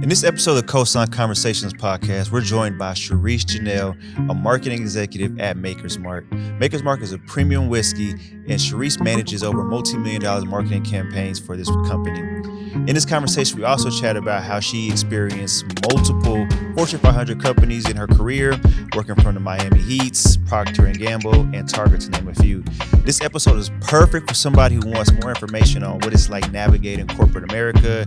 In this episode of COSIGN Conversations podcast, we're joined by Cherice Jenelle, a marketing executive at Maker's Mark. Maker's Mark is a premium whiskey, and Cherice manages over multi-million-dollar marketing campaigns for this company. In this conversation, we also chat about how she experienced multiple Fortune 500 companies in her career, working from the Miami Heats, Procter Gamble, and Target, to name a few. This episode is perfect for somebody who wants more information on what it's like navigating corporate America,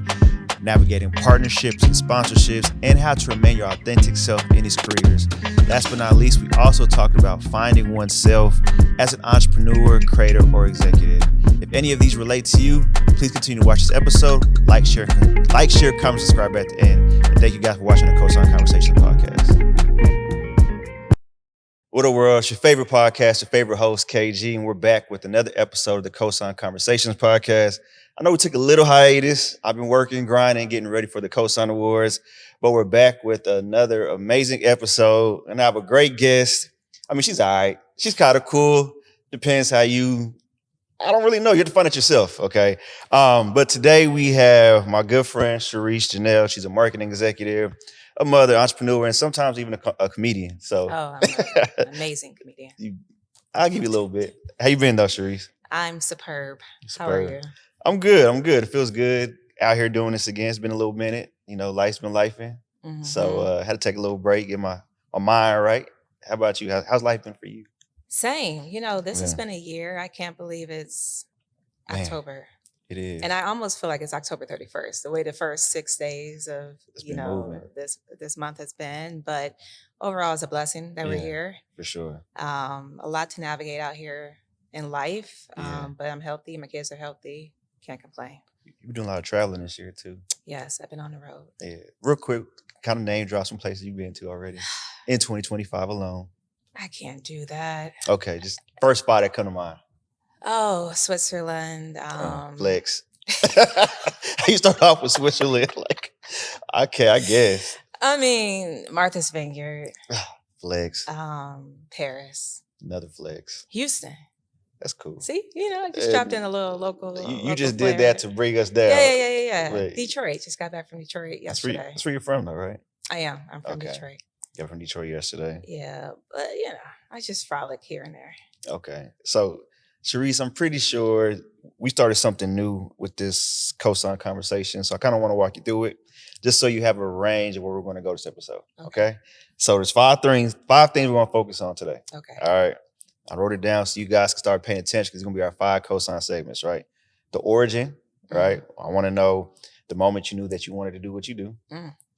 navigating partnerships and sponsorships, and how to remain your authentic self in these careers. Last but not least, we also talked about finding oneself as an entrepreneur, creator, or executive. If any of these relate to you, please continue to watch this episode. Like, share, comment, subscribe at the end. And thank you guys for watching the COSIGN Conversations podcast. What a world, it's your favorite podcast, your favorite host, KG, and we're back with another episode of the COSIGN Conversations podcast. I know we took a little hiatus. I've been working, grinding, getting ready for the COSIGN Awards, but we're back with another amazing episode, and I have a great guest. I mean, she's all right. She's kind of cool. Depends how you, I don't really know. You have to find it yourself, okay? But today we have my good friend, Cherice Jenelle. She's a marketing executive, a mother, entrepreneur, and sometimes even a comedian. So, I'm an amazing comedian. I'll give you a little bit. How you been though, Cherice? I'm superb. How are you? I'm good. It feels good out here doing this again. It's been a little minute. You know, life's been lifing. Mm-hmm. So had to take a little break, get my mind right. How about you? How's life been for you? Same. You know, this has been a year. I can't believe it's October. It is. And I almost feel like it's October 31st, the way the first 6 days of, this month has been. But overall, it's a blessing that we're here. For sure. A lot to navigate out here in life. But I'm healthy. My kids are healthy. Can't complain. You've been doing a lot of traveling this year, too. Yes, I've been on the road. Yeah. Real quick, kind of name drop some places you've been to already in 2025 alone. I can't do that. Okay, just first spot that come to mind. Oh, Switzerland. Flex. You start off with Switzerland, like, okay, I guess. I mean, Martha's Vineyard. Flex. Paris. Another flex. Houston. That's cool. See, I just dropped in a little local. You just did that to bring us down. Yeah. Right. Detroit. Just got back from Detroit yesterday. That's where you're from, though, right? I am. I'm from Detroit. Got from Detroit yesterday. Yeah, but I just frolic here and there. Okay, so Cherice, I'm pretty sure we started something new with this COSIGN conversation, so I kind of want to walk you through it, just so you have a range of where we're going to go this episode. Okay? So there's five things we want to focus on today. Okay. All right. I wrote it down so you guys can start paying attention because it's going to be our 5 COSIGN segments, right? The origin, right? I want to know the moment you knew that you wanted to do what you do.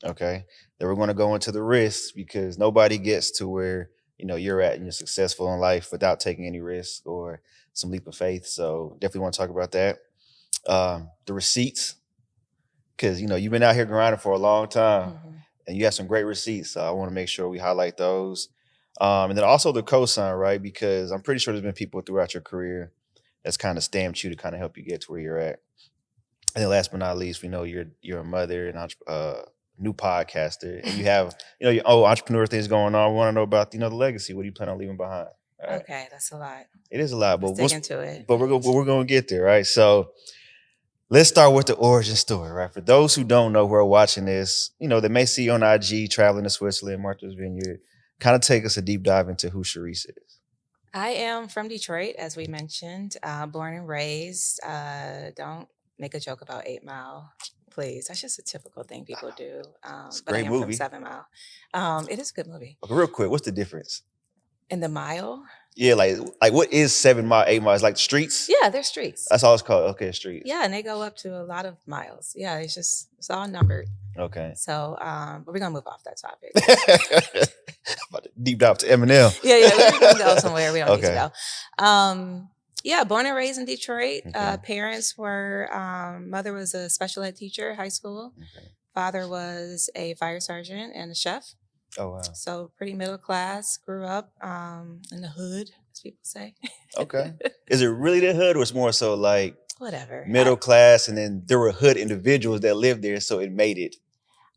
Okay. Then we're going to go into the risks because nobody gets to where, you're at and you're successful in life without taking any risk or some leap of faith. So definitely want to talk about that. The receipts, because, you've been out here grinding for a long time and you have some great receipts. So I want to make sure we highlight those. And then also the cosign, right? Because I'm pretty sure there's been people throughout your career that's kind of stamped you to kind of help you get to where you're at. And then last but not least, we know you're a mother and new podcaster, and you have your old entrepreneur things going on. We want to know about the legacy. What do you plan on leaving behind? Right. Okay, that's a lot. It is a lot, but let's dig into it. But we're going to get there, right? So let's start with the origin story, right? For those who don't know who are watching this, they may see you on IG traveling to Switzerland, Martha's Vineyard. Kind of take us a deep dive into who Cherice is. I am from Detroit, as we mentioned, born and raised. Don't make a joke about 8 Mile. Please, that's just a typical thing people do. It's a great movie. From 7 Mile. It is a good movie. Okay, real quick, what's the difference? In the mile? Yeah, like what is 7 Mile, 8 Mile? It's like streets? Yeah, they're streets. That's all it's called. Okay, streets. Yeah, and they go up to a lot of miles. Yeah, it's all numbered. Okay. So, but we're gonna move off that topic. About to deep dive to Eminem. Yeah, we're gonna go somewhere we don't need to go. Yeah, born and raised in Detroit. Okay. Parents were, mother was a special ed teacher, high school. Okay. Father was a fire sergeant and a chef. Oh, wow. So pretty middle class, grew up in the hood, as people say. Okay. Is it really the hood or it's more so like whatever middle class and then there were hood individuals that lived there so it made it?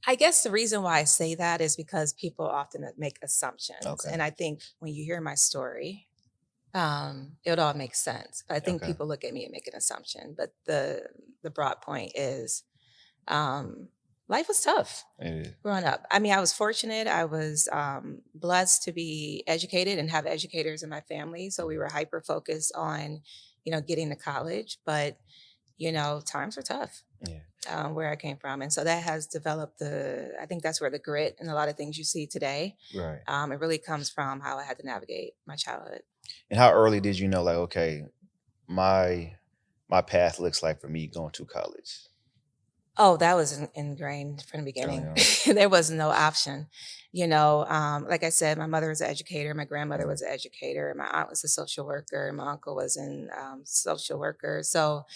I guess the reason why I say that is because people often make assumptions. Okay. And I think when you hear my story, it all makes sense. But I think people look at me and make an assumption. But the broad point is life was tough Yeah. growing up. I mean, I was fortunate. I was blessed to be educated and have educators in my family. So we were hyper focused on, getting to college. But, times were tough Yeah. where I came from. And so that has developed I think that's where the grit and a lot of things you see today, Right. it really comes from how I had to navigate my childhood. And how early did you know, like, okay, my path looks like for me going to college? Oh, that was ingrained from the beginning. There was no option. Like I said, my mother was an educator. My grandmother was an educator. My aunt was a social worker. My uncle was in social worker. So,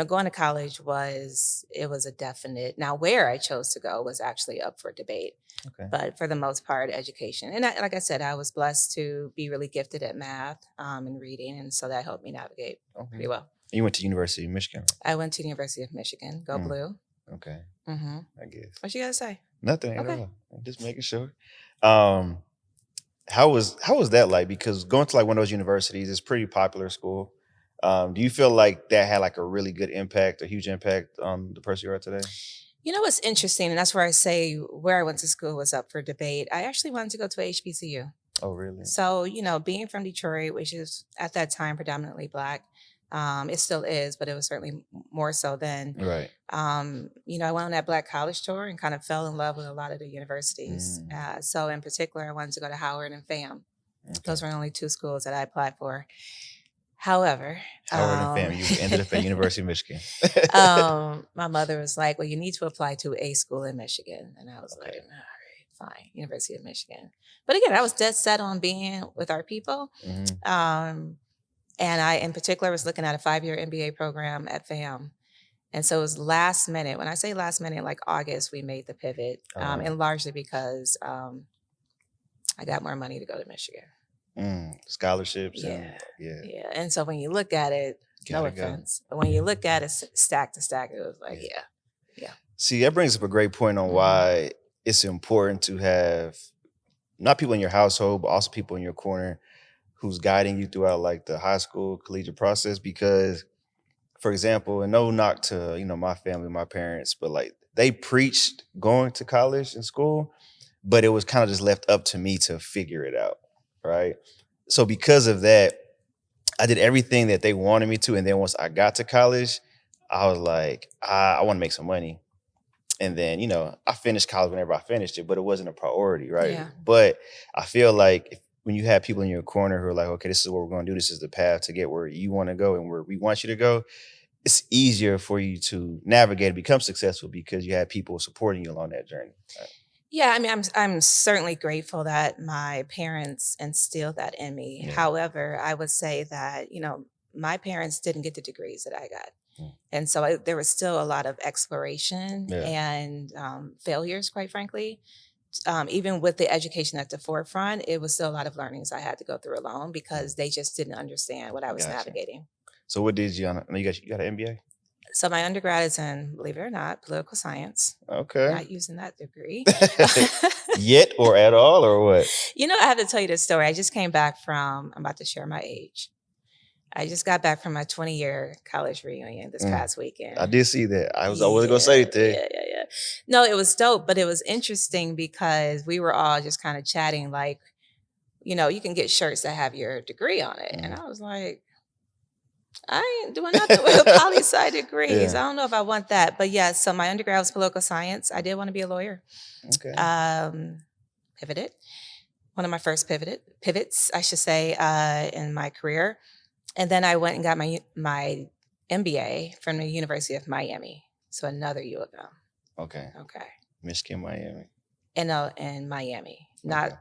going to college was a definite. Now, where I chose to go was actually up for debate. Okay. But for the most part, education. And like I said, I was blessed to be really gifted at math and reading. And so that helped me navigate pretty well. You went to University of Michigan? I went to the University of Michigan. Go Blue. Okay. Mm-hmm. I guess. What you gotta say? Nothing at all. I'm just making sure. How was that like? Because going to like one of those universities is pretty popular school. Do you feel like that had like a really good impact, a huge impact on the person you are today? What's interesting, and that's where I say where I went to school was up for debate. I actually wanted to go to HBCU. Oh, really? So, being from Detroit, which is at that time predominantly Black, it still is, but it was certainly more so then. Right. I went on that Black college tour and kind of fell in love with a lot of the universities. So in particular, I wanted to go to Howard and FAM. Okay. Those were the only two schools that I applied for. However, Howard and FAM, you ended up at University of Michigan. My mother was like, well, you need to apply to a school in Michigan. And I was like, all right, fine, University of Michigan. But again, I was dead set on being with our people. And I, in particular, was looking at a 5-year MBA program at FAM. And so it was last minute. When I say last minute, like August, we made the pivot. And largely because I got more money to go to Michigan. Scholarships. Yeah. And so when you look at it, no offense, but when you look at it stack to stack, it was like, yeah. See, that brings up a great point on why it's important to have not people in your household, but also people in your corner who's guiding you throughout like the high school, collegiate process. Because, for example, and no knock to, my family, my parents, but like they preached going to college and school, but it was kind of just left up to me to figure it out. Right. So because of that, I did everything that they wanted me to. And then once I got to college, I was like, I want to make some money. And then, I finished college whenever I finished it, but it wasn't a priority. Right. Yeah. But I feel like when you have people in your corner who are like, okay, this is what we're going to do. This is the path to get where you want to go and where we want you to go. It's easier for you to navigate and become successful because you have people supporting you along that journey. Right? Yeah, I mean, I'm certainly grateful that my parents instilled that in me. Yeah. However, I would say that, my parents didn't get the degrees that I got. And so there was still a lot of exploration and failures, quite frankly. Even with the education at the forefront, it was still a lot of learnings I had to go through alone because they just didn't understand what I was navigating. So what did you got an MBA? So my undergrad is in, believe it or not, political science. Okay. Not using that degree. Yet or at all or what? I have to tell you this story. I just came back I'm about to share my age. I just got back from my 20-year college reunion this past weekend. I did see that. I wasn't going to say anything. Yeah. No, it was dope, but it was interesting because we were all just kind of chatting like, you can get shirts that have your degree on it. And I was like, I ain't doing nothing with poli-sci degrees. I don't know if I want that. But yeah, so my undergrad was political science. I did want to be a lawyer. Okay. Pivoted. One of my first pivots, I should say, in my career. And then I went and got my MBA from the University of Miami. So another U of M. Okay. Michigan, Miami. In Miami, not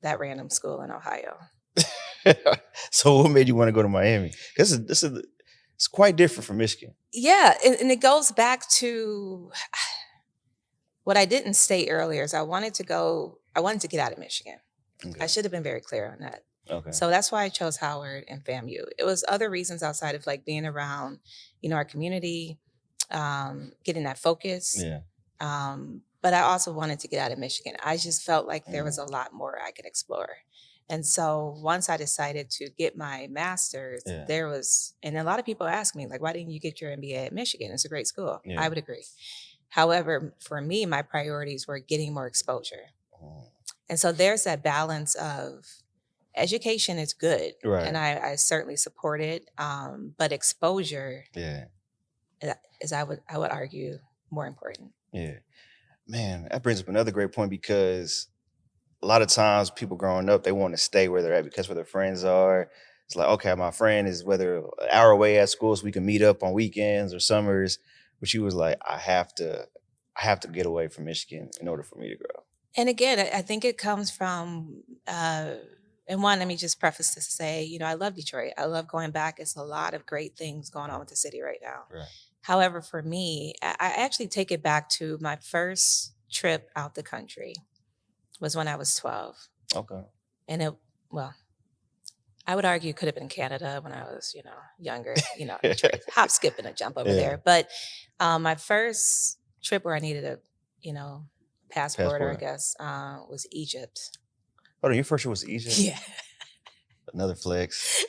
that random school in Ohio. So what made you want to go to Miami? It's quite different from Michigan. Yeah, and it goes back to what I didn't state earlier is I wanted to get out of Michigan. Okay. I should have been very clear on that. Okay. So that's why I chose Howard and FAMU. It was other reasons outside of like being around, our community, getting that focus. Yeah. But I also wanted to get out of Michigan. I just felt like there was a lot more I could explore. And so once I decided to get my master's, there was, and a lot of people ask me, like, why didn't you get your MBA at Michigan? It's a great school. Yeah. I would agree. However, for me, my priorities were getting more exposure. And so there's that balance of education is good, Right. and I certainly support it. But exposure, is I would argue more important. Yeah, man, that brings up another great point, because a lot of times people growing up, they want to stay where they're at because where their friends are. It's like, okay, my friend is whether an hour away at school, so we can meet up on weekends or summers. But she was like, I have to get away from Michigan in order for me to grow. And again, I think it comes from, and one, let me just preface this to say, I love Detroit. I love going back. It's a lot of great things going on with the city right now. Right. However, for me, I actually take it back to my first trip out the country was when I was 12. Okay. And I would argue it could have been Canada when I was, younger, hop, skip, and a jump over there. But my first trip where I needed a, passport, or I guess, was Egypt. Oh, your first trip was Egypt? Yeah. Another flex.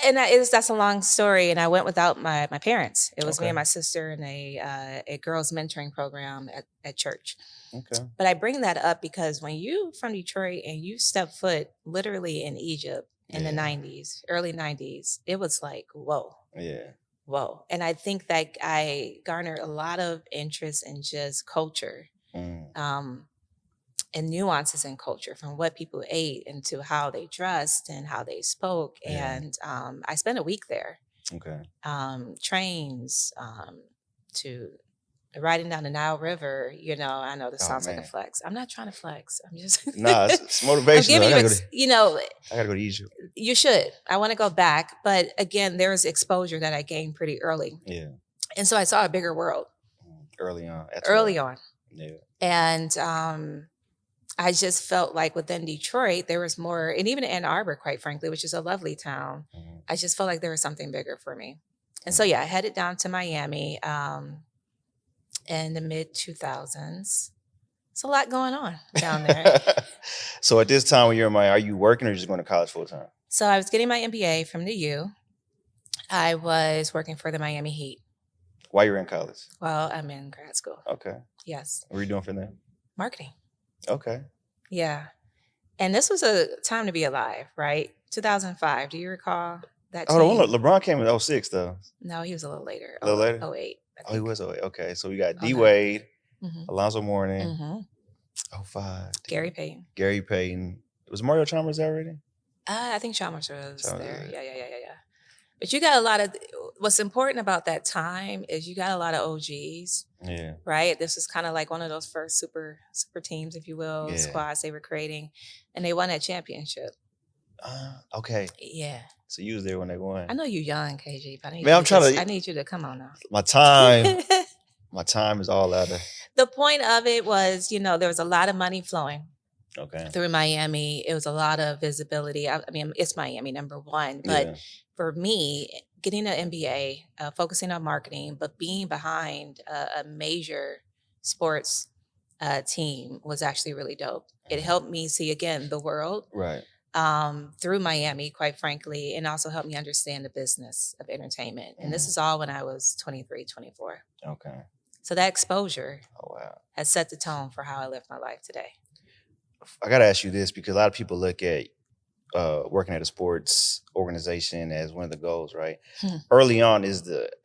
And that's a long story. And I went without my parents. It was me and my sister in a girls mentoring program at church. Okay. But I bring that up because when you from Detroit and you step foot literally in Egypt in the 90s, early 90s, it was like, whoa. Yeah. Whoa. And I think that I garnered a lot of interest in just culture. And nuances in culture, from what people ate and to how they dressed and how they spoke. And I spent a week there. Okay. Trains, to riding down the Nile River. I know this sounds like a flex. I'm not trying to flex. I'm just it's motivation. I gotta go to Egypt. You should. I want to go back, but again, there's exposure that I gained pretty early. Yeah. And so I saw a bigger world early on. Yeah. And I just felt like within Detroit, there was more, and even Ann Arbor, quite frankly, which is a lovely town, I just felt like there was something bigger for me. And so, I headed down to Miami in the mid-2000s. It's a lot going on down there. So at this time when you're in Miami, are you working or just going to college full time? So I was getting my MBA from the U. I was working for the Miami Heat. While you're in college? Well, I'm in grad school. Okay. Yes. What are you doing for them? Marketing. Okay. Yeah. And this was a time to be alive, right? 2005. Do you recall that team? Oh, LeBron came in 06, though. No, he was a little later. A little later? 08. Oh, he was 08. Okay. So we got D Wade, Alonzo Mourning, 05. Gary Payton. Gary Payton. Was Mario Chalmers there already? I think Chalmers was there. Yeah. But you got a lot of, what's important about that time is you got a lot of OGs. Yeah. Right? This was kind of like one of those first super teams, if you will, squads they were creating. And they won that championship. Okay. Yeah. So you was there when they won. I know you're young, KG, but I need you to come on now. My time is all out of. The point of it was, there was a lot of money flowing. Okay. Through Miami. It was a lot of visibility. I mean, it's Miami, number one. But for me, getting an MBA, focusing on marketing, but being behind a major sports team was actually really dope. It helped me see, again, the world. Right. Through Miami, quite frankly, and also helped me understand the business of entertainment. And this is all when I was 23, 24. Okay. So that exposure has set the tone for how I live my life today. I got to ask you this, because a lot of people look at working at a sports organization as one of the goals, right? Early on,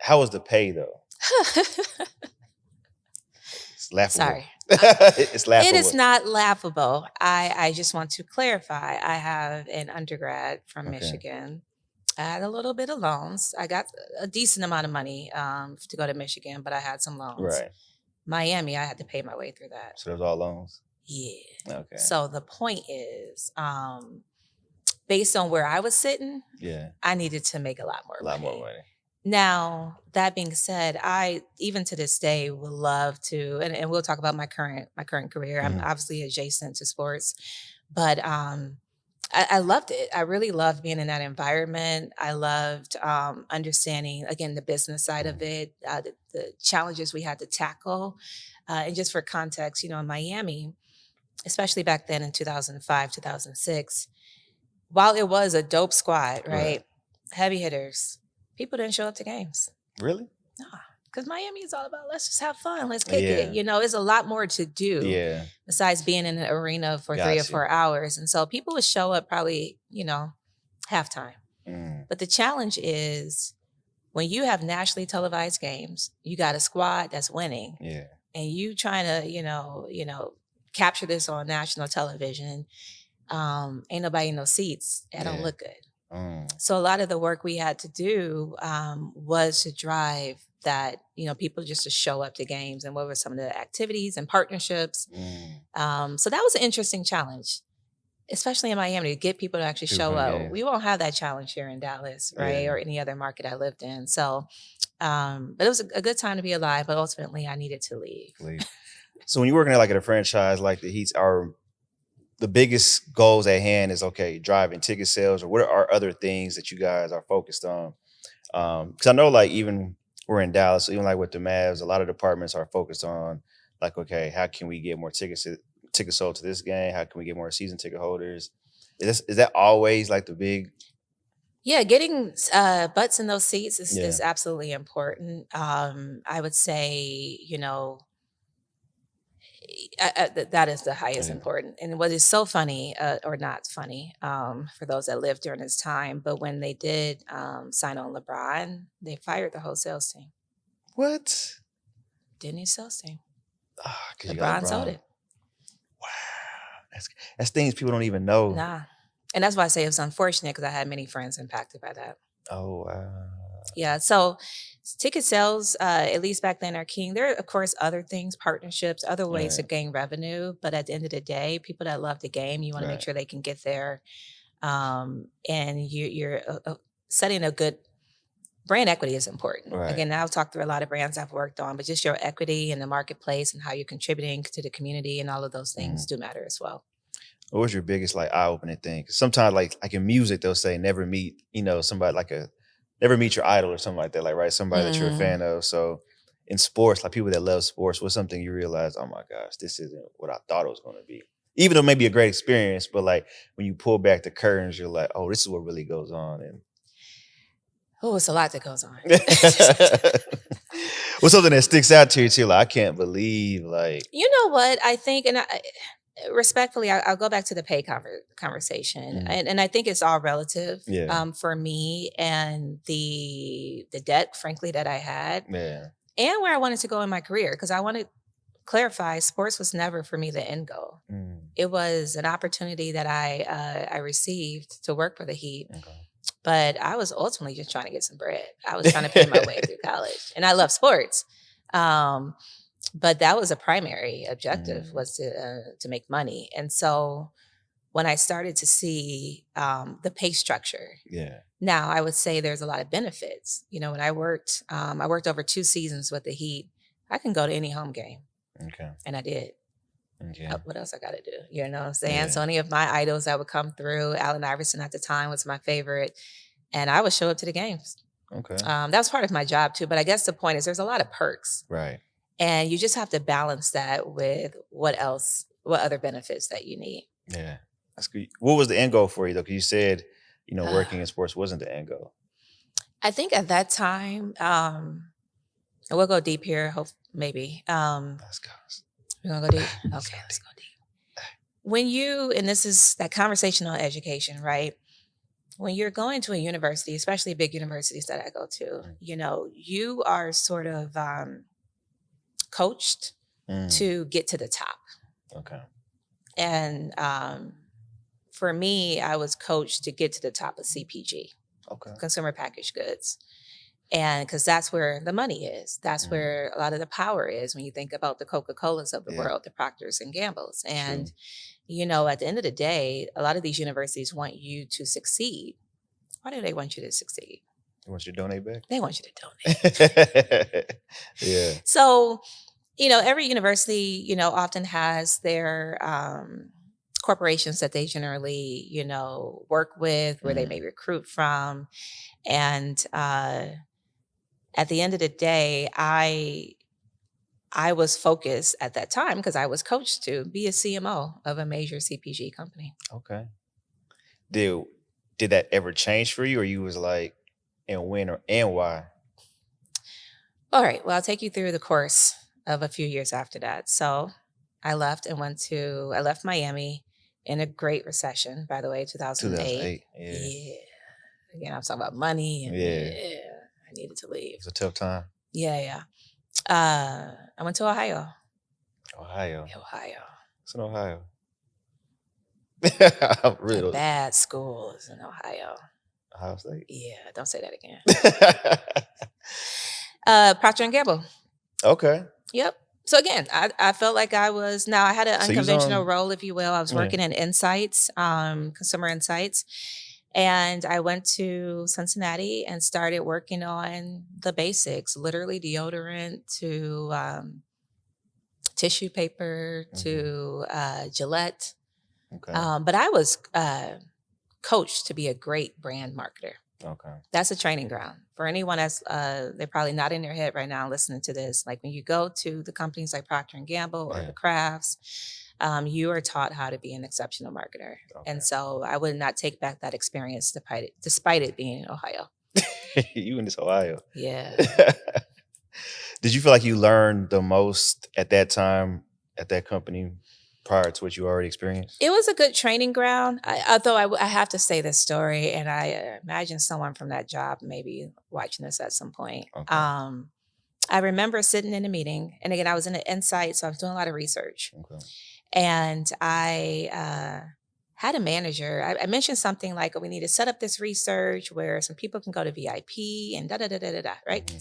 how was the pay though? It's laughable. Sorry. It's laughable. It is not laughable. I just want to clarify. I have an undergrad from Michigan. I had a little bit of loans. I got a decent amount of money to go to Michigan, but I had some loans. Right. Miami, I had to pay my way through that. So it was all loans? Yeah. Okay. So the point is, based on where I was sitting, I needed to make a lot more money. Now, that being said, I, even to this day, would love to, and we'll talk about my current career. I'm obviously adjacent to sports, but I loved it. I really loved being in that environment. I loved understanding, again, the business side of it, the challenges we had to tackle. And just for context, in Miami, especially back then in 2005, 2006, while it was a dope squad, right? Heavy hitters, people didn't show up to games. Really? No. because Miami is all about let's just have fun, let's kick it. You know, there's a lot more to do besides being in an arena for 3 or 4 hours. And so people would show up probably, you know, halftime. But the challenge is when you have nationally televised games, you got a squad that's winning. And you trying to, you know, capture this on national television. Ain't nobody in those seats. That don't look good. So a lot of the work we had to do was to drive that, you know, people just to show up to games and what were some of the activities and partnerships. So that was an interesting challenge, especially in Miami, to get people to actually show up. We won't have that challenge here in Dallas, right? Or any other market I lived in. So, but it was a good time to be alive, but ultimately I needed to leave. So when you're working at a franchise like the Heat's, the biggest goals at hand is, okay, driving ticket sales, or what are other things that you guys are focused on? Because I know, like, even we're in Dallas, so even like with the Mavs, a lot of departments are focused on, like, okay, how can we get more tickets sold to this game? How can we get more season ticket holders? Is that always like the big? Yeah, getting butts in those seats is absolutely important. I would say, you know, that is the highest important. And what is so funny, or not funny, for those that lived during this time, but when they did sign on LeBron, they fired the whole sales team. What? Didn't need sales team. LeBron sold it. Wow. That's things people don't even know. Nah. And that's why I say it was unfortunate, because I had many friends impacted by that. Oh, wow. Yeah. So ticket sales, at least back then, are king. There are, of course, other things, partnerships, other ways to gain revenue. But at the end of the day, people that love the game, you want to make sure they can get there. And you're setting a good brand equity is important. Again, I'll talk through a lot of brands I've worked on, but just your equity in the marketplace and how you're contributing to the community and all of those things do matter as well. What was your biggest like eye-opening thing? Sometimes like in music, they'll say never meet, you know, somebody never meet your idol or something like that, like, right? Somebody that you're a fan of. So in sports, like people that love sports, what's something you realize, oh my gosh, this isn't what I thought it was going to be? Even though it may be a great experience, but like when you pull back the curtains, you're like, oh, this is what really goes on. And oh, it's a lot that goes on. What's something that sticks out to you too? Like, I can't believe, like, you know what I think, and respectfully, I'll go back to the pay conversation, and I think it's all relative. For me and the debt, frankly, that I had, and where I wanted to go in my career, because I want to clarify, sports was never for me the end goal. It was an opportunity that I received to work for the Heat. But I was ultimately just trying to get some bread. I was trying to pay my way through college, and I love sports. But that was a primary objective, was to make money. And so when I started to see the pay structure, now I would say there's a lot of benefits. You know, when I worked over 2 seasons with the Heat. I can go to any home game. And I did. What else I got to do? You know what I'm saying? So any of my idols that would come through, Allen Iverson at the time was my favorite, and I would show up to the games. That was part of my job too. But I guess the point is there's a lot of perks. And you just have to balance that with what other benefits that you need. Yeah, that's good. What was the end goal for you though? Because you said, you know, working in sports wasn't the end goal. I think at that time, and we'll go deep here, maybe. Let's go. We're gonna go deep. Okay, let's go deep. And this is that conversation on education, right? When you're going to a university, especially big universities that I go to, you know, you are sort of coached to get to the top. And for me, I was coached to get to the top of CPG, consumer packaged goods. And because that's where the money is. That's where a lot of the power is when you think about the Coca-Colas of the world, the Procters and Gambles. And, you know, at the end of the day, a lot of these universities want you to succeed. Why do they want you to succeed? They want you to donate back? They want you to donate. So, you know, every university, you know, often has their corporations that they generally, you know, work with, where they may recruit from. And at the end of the day, I was focused at that time, because I was coached to be a CMO of a major CPG company. Did that ever change for you, or you was like, and when and why? All right. Well, I'll take you through the course of a few years after that. So I left and I left Miami in a great recession, by the way, 2008. 2008. Yeah. Yeah. Again, I'm talking about money and Yeah. I needed to leave. It was a tough time. Yeah. I went to Ohio. Ohio. Ohio. It's in Ohio. A bad school is in Ohio. Ohio State? Yeah, don't say that again. Procter Gamble. Okay. Yep. So again, I felt like I had an unconventional role, if you will. I was working in insights, consumer insights. And I went to Cincinnati and started working on the basics, literally deodorant to tissue paper to Gillette. Okay. But I was coached to be a great brand marketer. Okay. That's a training ground. For anyone that's they're probably not in their head right now listening to this. Like when you go to the companies like Procter Gamble or the Crafts, you are taught how to be an exceptional marketer. Okay. And so I would not take back that experience despite it being in Ohio. You in this Ohio. Yeah. Did you feel like you learned the most at that time at that company prior to what you already experienced? It was a good training ground. Although I have to say this story, and I imagine someone from that job maybe watching this at some point. Okay. I remember sitting in a meeting, and again, I was in an insight, so I was doing a lot of research. Okay. And I had a manager. I mentioned something like, oh, we need to set up this research where some people can go to VIP and da-da-da-da-da-da, right? Mm-hmm.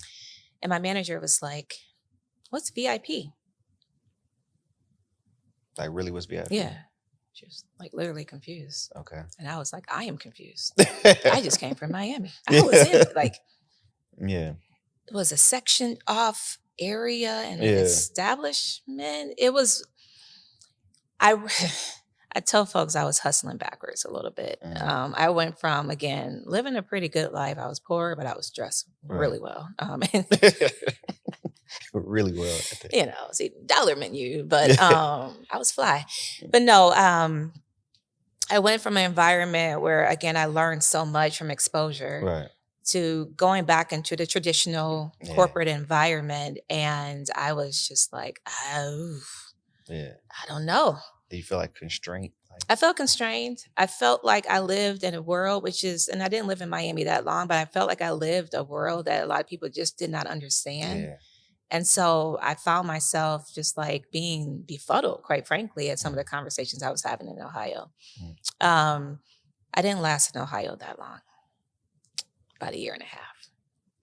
And my manager was like, what's VIP? Like, really was VIP? Yeah. She was like literally confused. Okay. And I was like, I am confused. I just came from Miami. I was in it. Like, yeah. It was a sectioned off area and an establishment. It was, I tell folks I was hustling backwards a little bit. Mm. I went from, again, living a pretty good life. I was poor, but I was dressed really well. Really well. You know, see, dollar menu, but I was fly. But no, I went from an environment where, again, I learned so much from exposure to going back into the traditional corporate environment. And I was just like, oh, I don't know. Do you feel like constraint? I felt constrained. I felt like I lived in a world and I didn't live in Miami that long, but I felt like I lived a world that a lot of people just did not understand. Yeah. And so I found myself just like being befuddled, quite frankly, at some of the conversations I was having in Ohio. I didn't last in Ohio that long, about 1.5 years.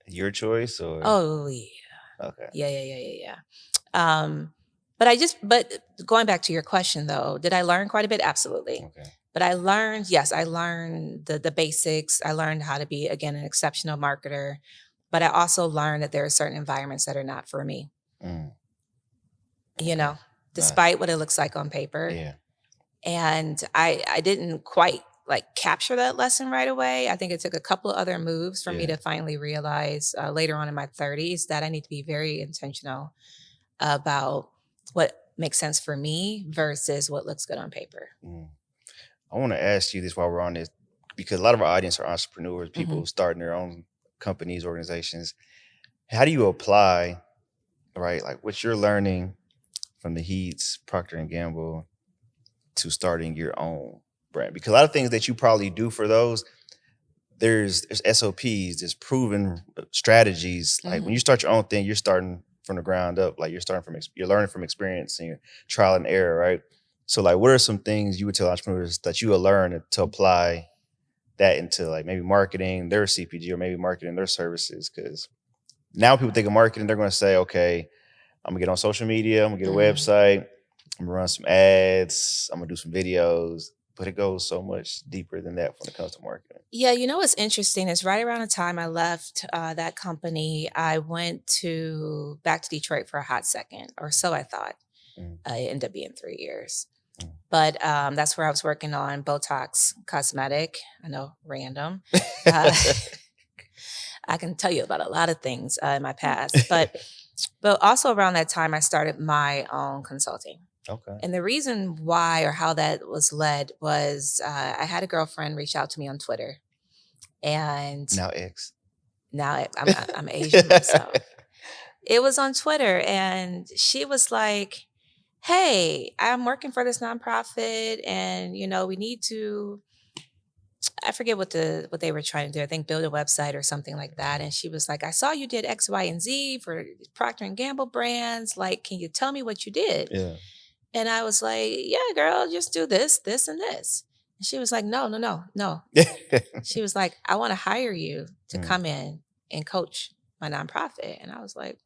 Your choice or? Oh, yeah. Okay. Yeah. But going back to your question though, did I learn quite a bit? Absolutely. Okay. But I learned the basics. I learned how to be, again, an exceptional marketer. But I also learned that there are certain environments that are not for me. You know, despite what it looks like on paper. Yeah. And I didn't quite like capture that lesson right away. I think it took a couple of other moves for me to finally realize later on in my 30s that I need to be very intentional about what makes sense for me versus what looks good on paper. I want to ask you this while we're on this, because a lot of our audience are entrepreneurs, people starting their own companies, organizations. How do you apply, right, like what you're learning from the Heats, Procter & Gamble, to starting your own brand? Because a lot of things that you probably do for those, there's SOPs, there's proven strategies. Like when you start your own thing, you're starting from the ground up. Like you're learning from experience and your trial and error, right? So like, what are some things you would tell entrepreneurs that you will learn to apply that into like maybe marketing their CPG or maybe marketing their services? Because now people think of marketing, they're going to say, okay, I'm gonna get on social media, I'm gonna get a website, I'm gonna run some ads, I'm gonna do some videos, but it goes so much deeper than that when it comes to marketing. Yeah, you know what's interesting is right around the time I left that company, I went back to Detroit for a hot second, or so I thought. It ended up being 3 years. But that's where I was working on Botox cosmetic. I know, random. I can tell you about a lot of things in my past. But also around that time, I started my own consulting. Okay. And the reason why or how that was led was I had a girlfriend reach out to me on Twitter. And now X. Now I'm Asian myself. It was on Twitter, and she was like, "Hey, I'm working for this nonprofit, and we need to." I forget what they were trying to do. I think build a website or something like that. And she was like, "I saw you did X, Y, and Z for Procter and Gamble brands. Like, can you tell me what you did?" Yeah. And I was like, "Yeah, girl, just do this, this, and this." And she was like, "No, no, no, no." She was like, "I want to hire you to Mm. come in and coach my nonprofit." And I was like,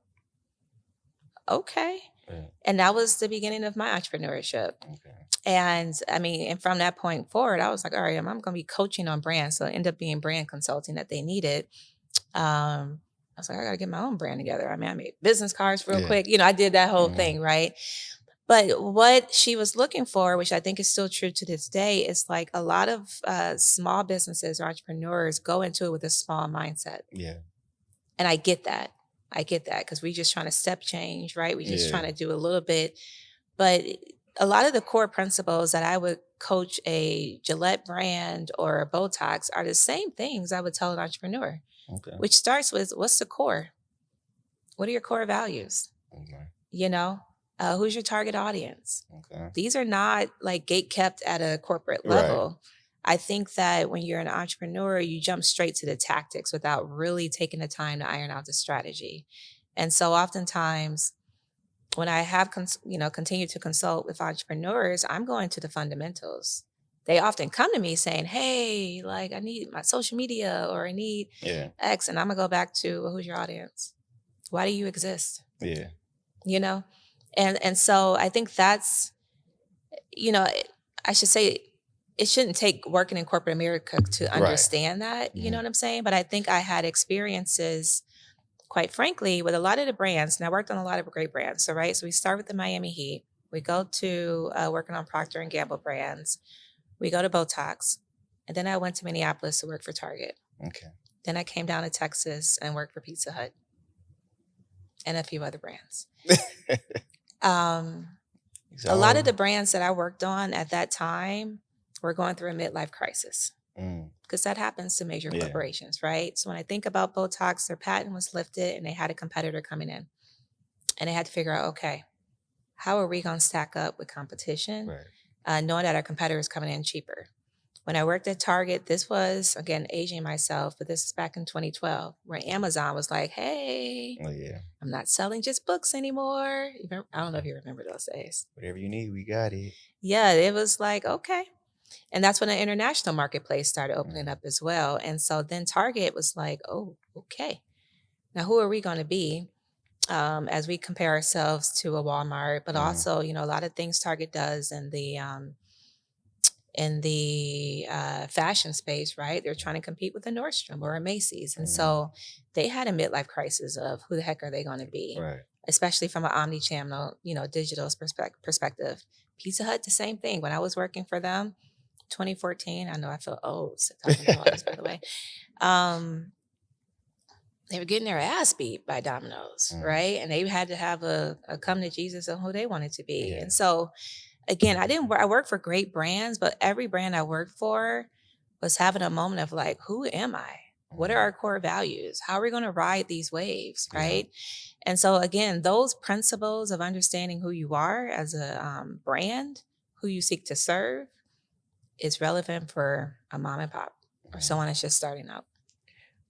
"Okay." Yeah. And that was the beginning of my entrepreneurship. Okay. And I mean, and from that point forward, I was like, all right, I'm going to be coaching on brands. So it ended up being brand consulting that they needed. I was like, I got to get my own brand together. I mean, I made business cards real quick. I did that whole thing, right? But what she was looking for, which I think is still true to this day, is like a lot of small businesses or entrepreneurs go into it with a small mindset. Yeah. And I get that. Because we just trying to step change, right? We just trying to do a little bit. But a lot of the core principles that I would coach a Gillette brand or a Botox are the same things I would tell an entrepreneur, which starts with, what's the core? What are your core values? Okay. Who's your target audience? Okay. These are not like gate kept at a corporate level. Right. I think that when you're an entrepreneur, you jump straight to the tactics without really taking the time to iron out the strategy. And so oftentimes when I have, continued to consult with entrepreneurs, I'm going to the fundamentals. They often come to me saying, "Hey, like I need my social media or I need X." And I'm going to go back to, well, who's your audience? Why do you exist? Yeah. And so I think that's, I should say, it shouldn't take working in corporate America to understand that, you know what I'm saying? But I think I had experiences, quite frankly, with a lot of the brands, and I worked on a lot of great brands. So we start with the Miami Heat. We go to working on Procter and Gamble brands. We go to Botox. And then I went to Minneapolis to work for Target. Okay. Then I came down to Texas and worked for Pizza Hut and a few other brands. A lot of the brands that I worked on at that time were going through a midlife crisis. Because that happens to major corporations, right? So when I think about Botox, their patent was lifted and they had a competitor coming in. And they had to figure out, okay, how are we going to stack up with competition, knowing that our competitor is coming in cheaper? When I worked at Target, this was, again, aging myself, but this is back in 2012, where Amazon was like, "Hey, I'm not selling just books anymore." I don't know if you remember those days. Whatever you need, we got it. Yeah, it was like, okay. And that's when the international marketplace started opening up as well. And so then Target was like, "Oh, okay. Now who are we going to be as we compare ourselves to a Walmart, but also, a lot of things Target does in the fashion space, right? They're trying to compete with a Nordstrom or a Macy's. And so they had a midlife crisis of who the heck are they going to be, especially from an omni-channel, digital perspective. Pizza Hut, the same thing. When I was working for them, 2014, I know I feel old talking about this, by the way. They were getting their ass beat by Domino's, right? And they had to have a come to Jesus on who they wanted to be. And so, again, I worked for great brands, but every brand I worked for was having a moment of like, who am I? What are our core values? How are we going to ride these waves, right? And so, again, those principles of understanding who you are as a brand, who you seek to serve, is relevant for a mom and pop or someone that's just starting out.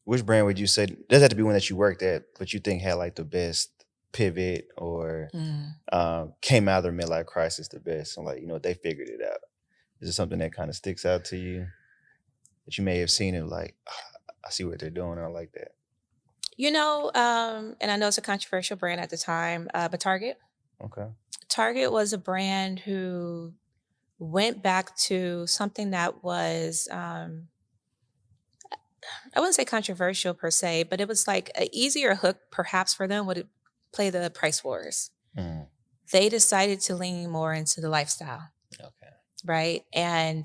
Which brand would you say, doesn't have to be one that you worked at, but you think had like the best pivot or came out of their midlife crisis the best? And like, they figured it out. Is it something that kind of sticks out to you that you may have seen it like, I see what they're doing, and I like that? And I know it's a controversial brand at the time, but Target. Okay. Target was a brand who went back to something that was, I wouldn't say controversial per se, but it was like an easier hook perhaps for them would play the price wars. They decided to lean more into the lifestyle. Okay. Right. And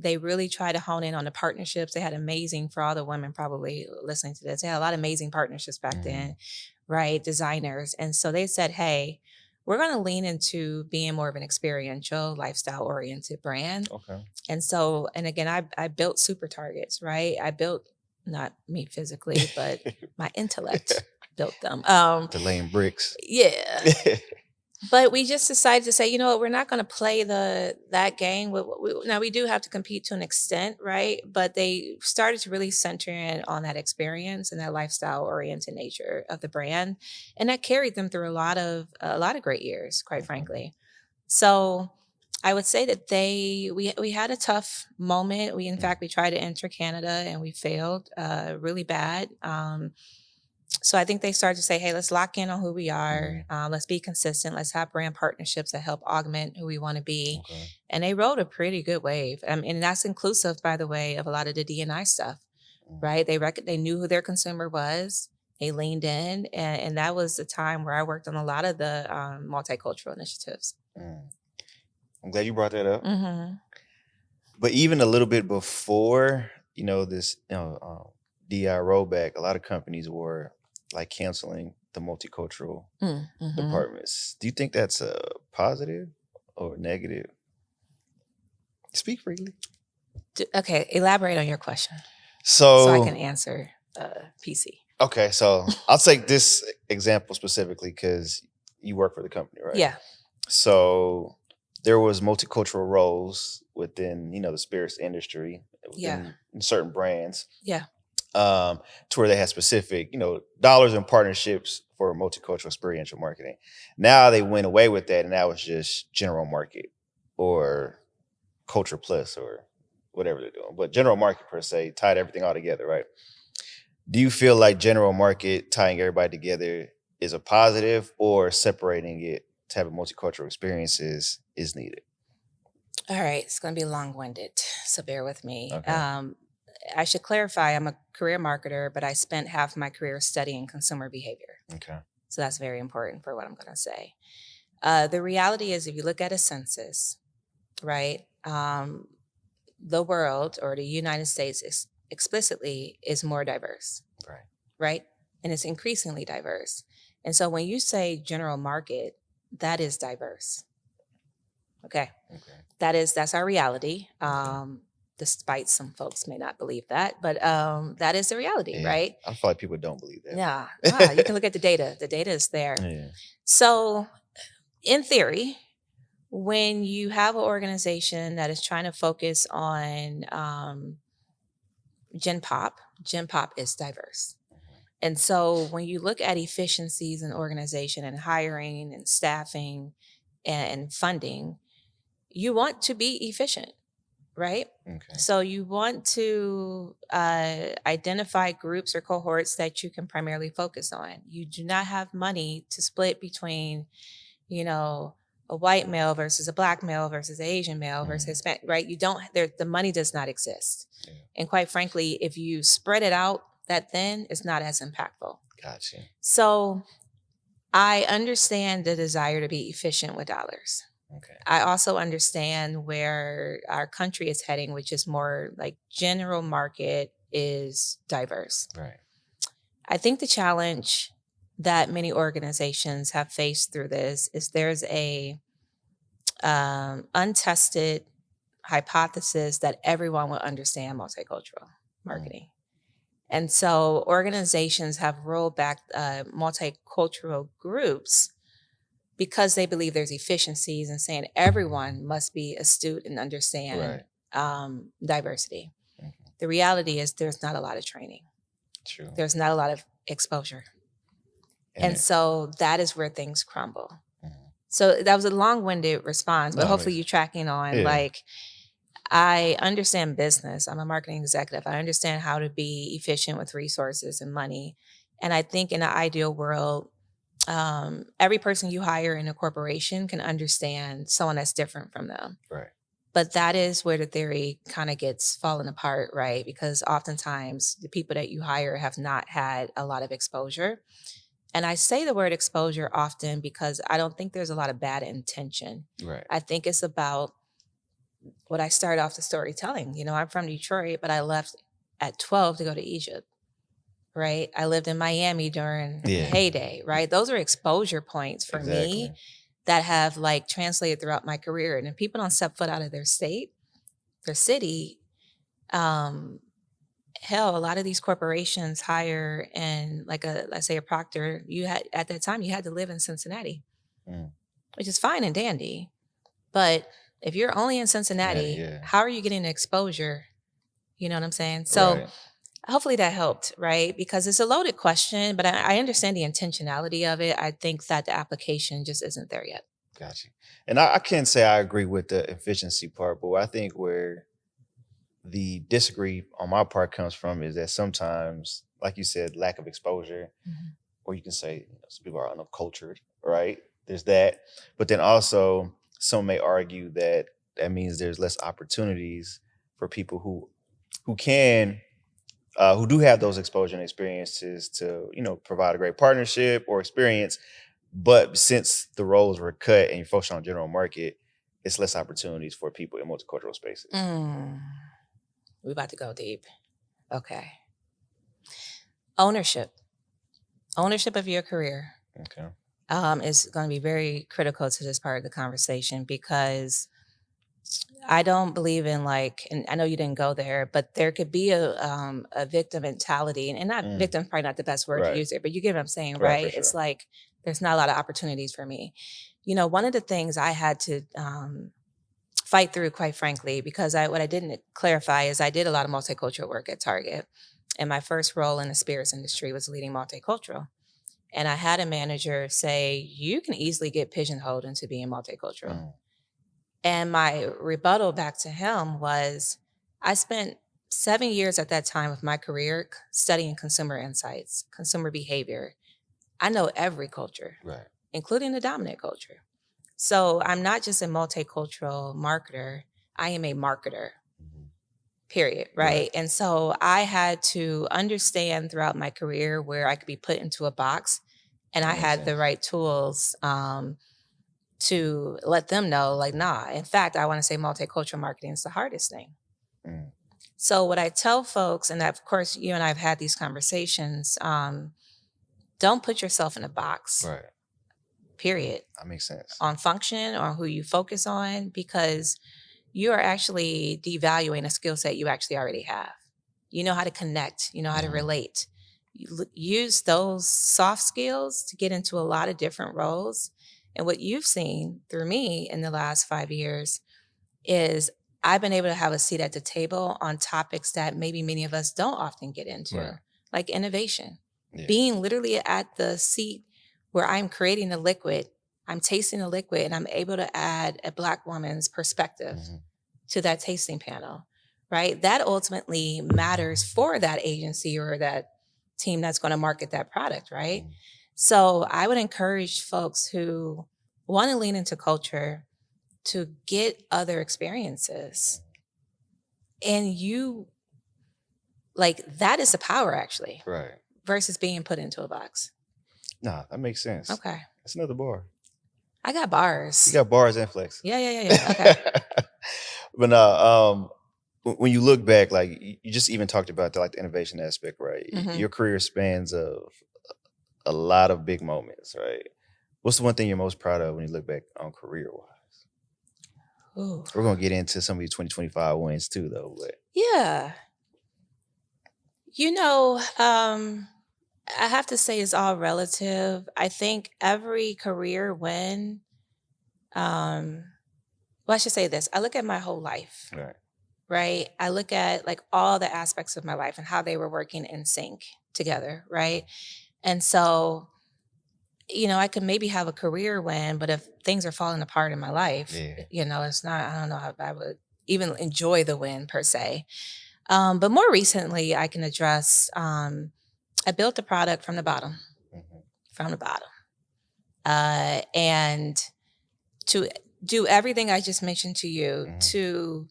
they really tried to hone in on the partnerships. They had amazing, for all the women probably listening to this, they had a lot of amazing partnerships back then, right? Designers. And so they said, hey, we're going to lean into being more of an experiential, lifestyle-oriented brand. Okay. And so, and again, I built super targets, right? I built, not me physically, but my intellect. built them. The laying bricks. Yeah. But we just decided to say, you know what, we're not going to play that game. Now we do have to compete to an extent, right? But they started to really center in on that experience and that lifestyle oriented nature of the brand, and that carried them through a lot of great years, quite frankly. So I would say that we had a tough moment. In fact, we tried to enter Canada and we failed really bad. So I think they started to say, hey, let's lock in on who we are. Let's be consistent. Let's have brand partnerships that help augment who we want to be. Okay. And they rode a pretty good wave. And that's inclusive, by the way, of a lot of the D&I stuff, right? They knew who their consumer was. They leaned in. And that was the time where I worked on a lot of the multicultural initiatives. I'm glad you brought that up. But even a little bit before, this, DI rollback, a lot of companies were like canceling the multicultural departments. Do you think that's a positive or negative? Speak freely. Okay, elaborate on your question so I can answer PC. Okay, so I'll take this example specifically because you work for the company, right? Yeah. So there was multicultural roles within, the spirits industry, in certain brands. Yeah. To where they had specific, dollars and partnerships for multicultural experiential marketing. Now they went away with that, and that was just general market or culture plus or whatever they're doing. But general market per se tied everything all together, right? Do you feel like general market tying everybody together is a positive, or separating it to have a multicultural experiences is needed? All right, it's going to be long-winded, so bear with me. Okay. I should clarify, I'm a career marketer, but I spent half my career studying consumer behavior. Okay. So that's very important for what I'm going to say. The reality is, if you look at a census, right, the world or the United States explicitly is more diverse. Right? And it's increasingly diverse. And so when you say general market, that is diverse. Okay. That's our reality. Despite some folks may not believe that, but that is the reality, right? I feel like people don't believe that. Yeah. You can look at the data. The data is there. Yeah. So in theory, when you have an organization that is trying to focus on Gen Pop is diverse. And so when you look at efficiencies in organization and hiring and staffing and funding, you want to be efficient. Right? Okay. So you want to identify groups or cohorts that you can primarily focus on. You do not have money to split between, a white male versus a black male versus an Asian male versus Hispanic, right? The money does not exist. Yeah. And quite frankly, if you spread it out that thin, it's not as impactful. Gotcha. So I understand the desire to be efficient with dollars. Okay. I also understand where our country is heading, which is more like general market is diverse. Right. I think the challenge that many organizations have faced through this is there's a untested hypothesis that everyone will understand multicultural marketing. And so organizations have rolled back multicultural groups because they believe there's efficiencies and saying everyone must be astute and understand diversity. The reality is there's not a lot of training. True. There's not a lot of exposure. And so that is where things crumble. So that was a long-winded response, but hopefully you're tracking on I understand business. I'm a marketing executive. I understand how to be efficient with resources and money. And I think in an ideal world, every person you hire in a corporation can understand someone that's different from them. Right. But that is where the theory kind of gets fallen apart, right? Because oftentimes the people that you hire have not had a lot of exposure. And I say the word exposure often because I don't think there's a lot of bad intention. Right. I think it's about what I started off the story telling. I'm from Detroit, but I left at 12 to go to Egypt. Right. I lived in Miami during heyday. Right. Those are exposure points for me that have translated throughout my career. And if people don't step foot out of their state, their city, and Hell, a lot of these corporations hire in like let's say a Procter, you had at that time you had to live in Cincinnati, Mm. which is fine and dandy. But if you're only in Cincinnati, Cincinnati, yeah. how are you getting the exposure? You know what I'm saying? So Right. hopefully that helped, right? Because it's a loaded question, but I understand the intentionality of it. I think that the application just isn't there yet. Gotcha. And I can't say I agree with the efficiency part, but I think where the disagree on my part comes from is that sometimes, like you said, lack of exposure, Mhm. or you can say some people are uncultured, right? There's that. But then also, some may argue that that means there's less opportunities for people who can who do have those exposure and experiences to, provide a great partnership or experience. But since the roles were cut and you focus on general market, it's less opportunities for people in multicultural spaces. We about to go deep. Okay. Ownership of your career Okay. is going to be very critical to this part of the conversation because I don't believe in like, and I know you didn't go there, but there could be a victim mentality, and not victim, probably not the best word to Right. use there, but you get what I'm saying, Right, for right? It's sure. like there's not a lot of opportunities for me. One of the things I had to fight through, quite frankly, because what I didn't clarify is I did a lot of multicultural work at Target, and my first role in the spirits industry was leading multicultural. And I had a manager say, "You can easily get pigeonholed into being multicultural." Mm. And my rebuttal back to him was, I spent 7 years at that time of my career studying consumer insights, consumer behavior. I know every culture, Right. including the dominant culture. So I'm not just a multicultural marketer, I am a marketer, Mhm. period. Right. Right. And so I had to understand throughout my career where I could be put into a box, and That I makes had the sense. right tools to let them know, like, nah, in fact, I want to say multicultural marketing is the hardest thing. Mm. So what I tell folks, and of course you and I have had these conversations, don't put yourself in a box, Right. period, That makes sense. on function or who you focus on, because you are actually devaluing a skill set you actually already have. You know how to connect, you know how to relate. Use those soft skills to get into a lot of different roles. And what you've seen through me in the last 5 years is I've been able to have a seat at the table on topics that maybe many of us don't often get into, Right. like innovation. Yeah. Being literally at the seat where I'm creating a liquid, I'm tasting a liquid, and I'm able to add a Black woman's perspective to that tasting panel, right? That ultimately matters for that agency or that team that's going to market that product, right? So I would encourage folks who want to lean into culture to get other experiences. And that is the power, actually, Right. versus being put into a box. Nah, that makes sense. Okay. That's another bar. I got bars. You got bars and flex. Yeah. Okay. But no, when you look back, like you just even talked about the innovation aspect, right? Your career spans of a lot of big moments, right? What's the one thing you're most proud of when you look back on career wise? Ooh. We're gonna get into some of these 2025 wins too, though. But Yeah. I have to say it's all relative. I think every career win, I should say this. I look at my whole life, right? I look at like all the aspects of my life and how they were working in sync together, right? And so, I could maybe have a career win, but if things are falling apart in my life, it's not, I don't know how I would even enjoy the win per se. But more recently, I can address, I built a product from the bottom, and to do everything I just mentioned to you, to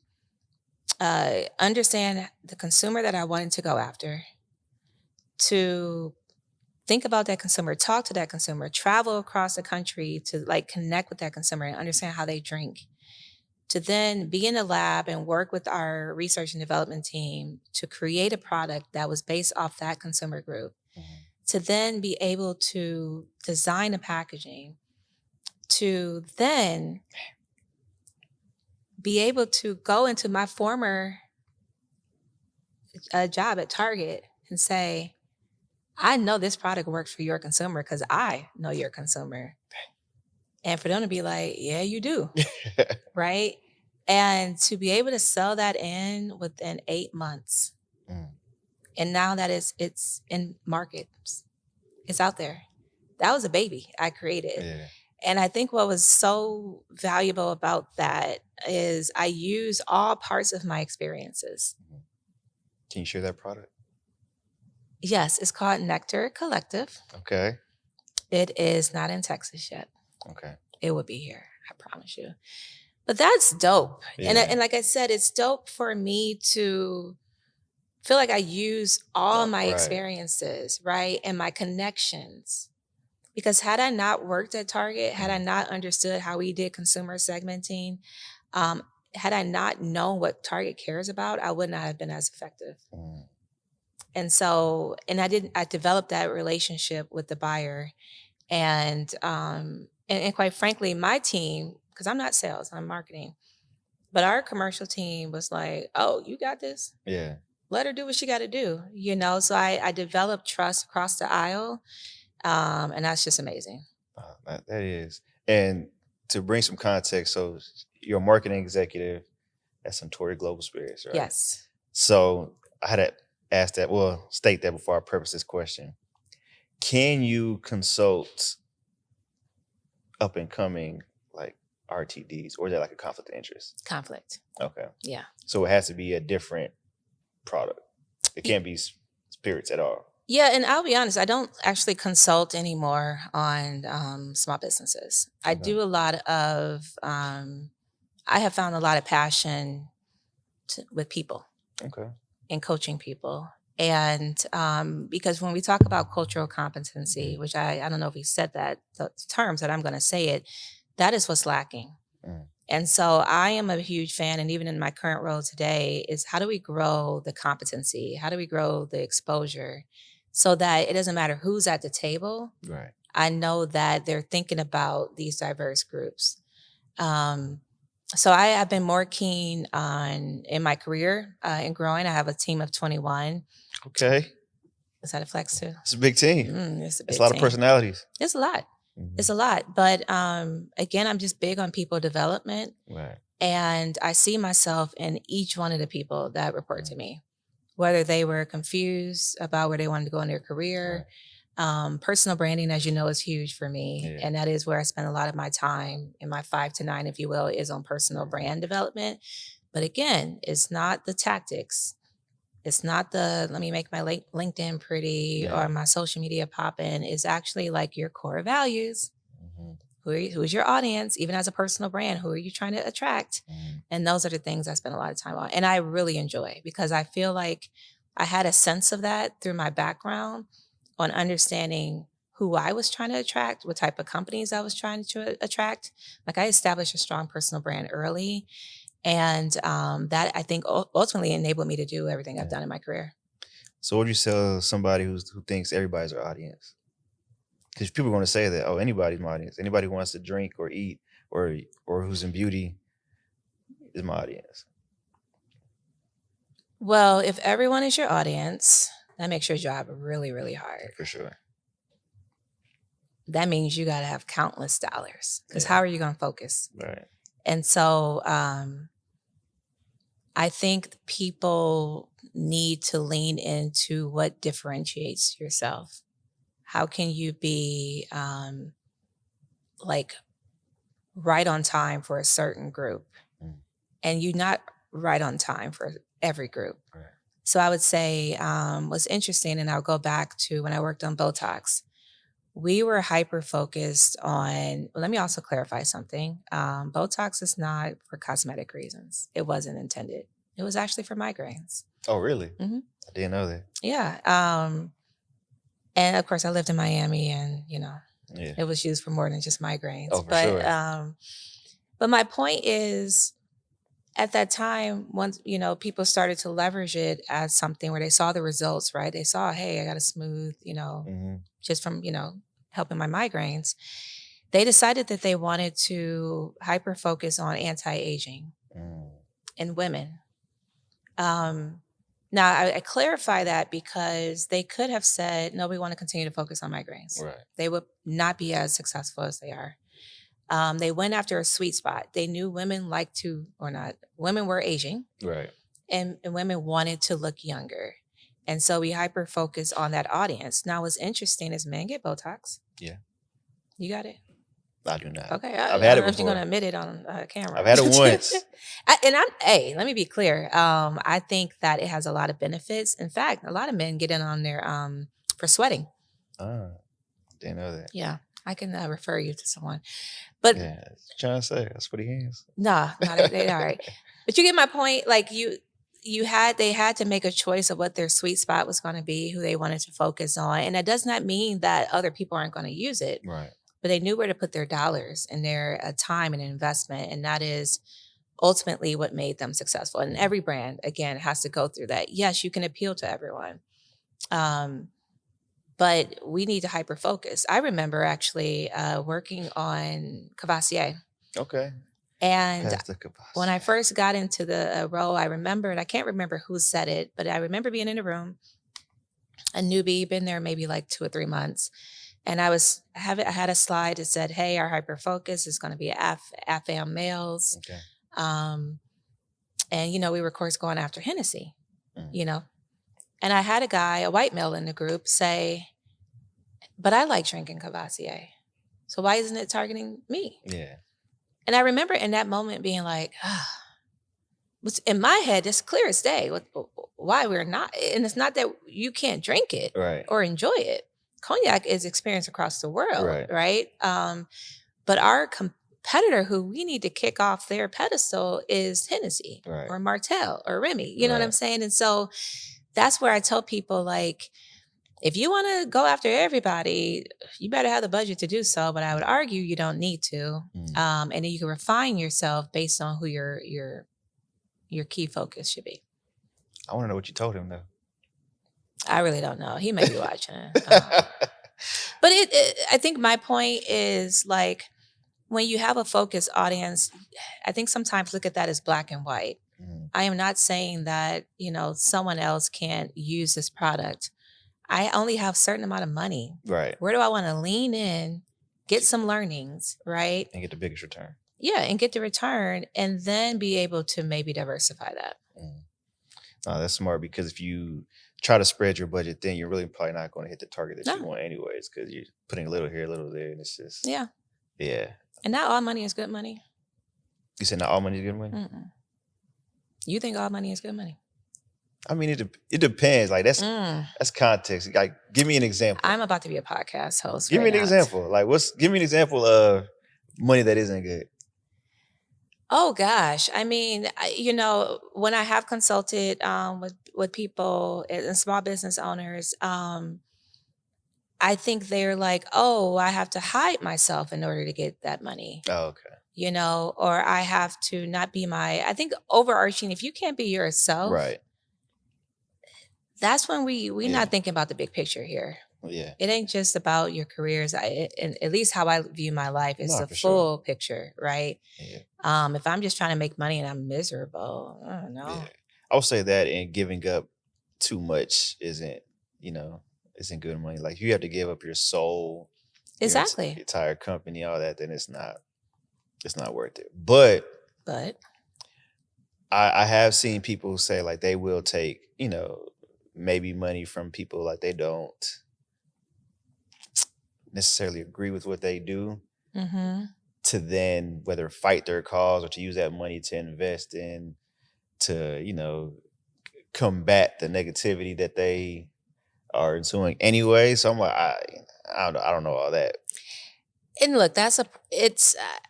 understand the consumer that I wanted to go after, to think about that consumer, talk to that consumer, travel across the country to connect with that consumer and understand how they drink, to then be in the lab and work with our research and development team to create a product that was based off that consumer group, to then be able to design the packaging, to then be able to go into my former a job at Target and say, I know this product works for your consumer because I know your consumer. And for them to be like, yeah, you do. Right. And to be able to sell that in within 8 months. Mm. And now that it's in markets, it's out there. That was a baby I created. Yeah. And I think what was so valuable about that is I use all parts of my experiences. Can you share that product? Yes, it's called Nectar Collective. Okay. It is not in Texas yet. Okay. It will be here, I promise you. But that's dope. Yeah. And like I said, it's dope for me to feel like I use all my experiences, right? And my connections. Because had I not worked at Target, had I not understood how we did consumer segmenting, had I not known what Target cares about, I would not have been as effective. And so, and I developed that relationship with the buyer. And quite frankly, my team, because I'm not sales, I'm marketing, but our commercial team was like, oh, you got this? Yeah. Let her do what she got to do, you know? So I developed trust across the aisle. And that's just amazing. That is. And to bring some context, so you're a marketing executive at Suntory Global Spirits, right? Yes. So I had to ask that, well, state that before I preface this question. Can you consult up and coming like RTDs, or is that like a conflict of interest? Conflict. Okay. Yeah. So it has to be a different product. It can't be spirits at all. Yeah, and I'll be honest, I don't actually consult anymore on small businesses. I do a lot of, I have found a lot of passion with people. Okay. And coaching people. And because when we talk about cultural competency, which I don't know if we said that, the terms that I'm going to say it, that is what's lacking. And so I am a huge fan, and even in my current role today, is how do we grow the competency? How do we grow the exposure so that it doesn't matter who's at the table? Right. I know that they're thinking about these diverse groups. So I have been more keen on in my career in growing. I have a team of 21. Okay. Is that a flex too? It's a big team. It's a lot of personalities. It's a lot. It's a lot. But again, I'm just big on people development. Right. And I see myself in each one of the people that report to me, whether they were confused about where they wanted to go in their career. Personal branding, as you know, is huge for me. Yeah. And that is where I spend a lot of my time, in my 5 to 9, if you will, is on personal brand development. But again, it's not the tactics. It's not the, let me make my LinkedIn pretty or my social media poppin'. It's actually like your core values. Who's your audience? Even as a personal brand, who are you trying to attract? And those are the things I spend a lot of time on. And I really enjoy, because I feel like I had a sense of that through my background on understanding who I was trying to attract, what type of companies I was trying to attract. Like, I established a strong personal brand early. And that, I think, ultimately enabled me to do everything I've done in my career. So what would you tell somebody who thinks everybody's our audience? Because people are going to say that, oh, anybody's my audience. Anybody who wants to drink or eat or who's in beauty is my audience. Well, if everyone is your audience, that makes your job really, really hard. For sure. That means you got to have countless dollars, because how are you going to focus? Right. And so I think people need to lean into what differentiates yourself. How can you be like right on time for a certain group, and you not right on time for every group? Right. So I would say what's interesting, and I'll go back to when I worked on Botox, we were hyper-focused on, well, let me also clarify something. Botox is not for cosmetic reasons. It wasn't intended. It was actually for migraines. Oh, really? I didn't know that. Yeah. And of course, I lived in Miami, and, it was used for more than just migraines. Oh, for sure. But my point is, at that time, once, people started to leverage it as something where they saw the results, right? They saw, hey, I got a smooth, just from, helping my migraines. They decided that they wanted to hyper-focus on anti-aging in women. Now, Now, I clarify that because they could have said, no, we want to continue to focus on migraines. Right. They would not be as successful as they are. They went after a sweet spot. They knew women women were aging. Right. And women wanted to look younger. And so we hyper focus on that audience. Now, what's interesting is men get Botox. Yeah. You got it? I do not. Okay. I've had I it don't know if you're before. going to admit it on camera. I've had it once. Let me be clear. I think that it has a lot of benefits. In fact, a lot of men get in on there for sweating. Didn't know that. Yeah. I can refer you to someone. But yeah, trying to say that's what he is. Nah, not every day. All right. But you get my point. Like they had to make a choice of what their sweet spot was going to be, who they wanted to focus on. And that does not mean that other people aren't going to use it. Right. But they knew where to put their dollars and their time and investment. And that is ultimately what made them successful. And every brand, again, has to go through that. Yes, you can appeal to everyone. But we need to hyper focus. I remember actually working on Cavassier. Okay. And when I first got into the role, I remembered, I can't remember who said it, but I remember being in a room, a newbie, been there maybe like 2 or 3 months. And I had a slide that said, hey, our hyper focus is going to be AFAM males. Okay. And, we were, of course, going after Hennessy, And I had a white male in the group say, but I like drinking Cavassier. So why isn't it targeting me? Yeah. And I remember in that moment being like, in my head, it's clear as day why we're not. And it's not that you can't drink it or enjoy it. Cognac is experienced across the world, right? But our competitor who we need to kick off their pedestal is Hennessy or Martell or Remy. You know what I'm saying? And so that's where I tell people, like, if you want to go after everybody, you better have the budget to do so. But I would argue you don't need to. And then you can refine yourself based on who your key focus should be. I want to know what you told him, though. I really don't know. He may be watching. But I think my point is, like, when you have a focused audience, I think sometimes look at that as black and white. I am not saying that, someone else can't use this product. I only have a certain amount of money. Right. Where do I want to lean in, get some learnings, right? And get the biggest return. Yeah, and get the return and then be able to maybe diversify that. No, that's smart, because if you try to spread your budget, then you're really probably not going to hit the target that you want anyways, because you're putting a little here, a little there, and it's just... Yeah. Yeah. And not all money is good money. You said not all money is good money? Mm-mm. You think all money is good money? I mean, it depends. Like, that's context. Like, give me an example. I'm about to be a podcast host. Give me an example. Like, give me an example of money that isn't good. Oh gosh, I mean, when I have consulted with people and small business owners, I think they're like, oh, I have to hide myself in order to get that money. Oh, okay. Or I have to not be I think overarching, if you can't be yourself, right. That's when we're not thinking about the big picture here. Yeah. It ain't just about your careers. And at least how I view my life, it's the full picture, right? Yeah. If I'm just trying to make money and I'm miserable, I don't know. Yeah. I would say that, and giving up too much isn't good money. Like, you have to give up your soul, exactly, your entire company, all that, then it's not worth it. But I have seen people say, like, they will take, maybe money from people, like, they don't necessarily agree with what they do, to then whether fight their cause or to use that money to invest in, to, combat the negativity that they are doing anyway. So I'm like, I don't know all that. And look,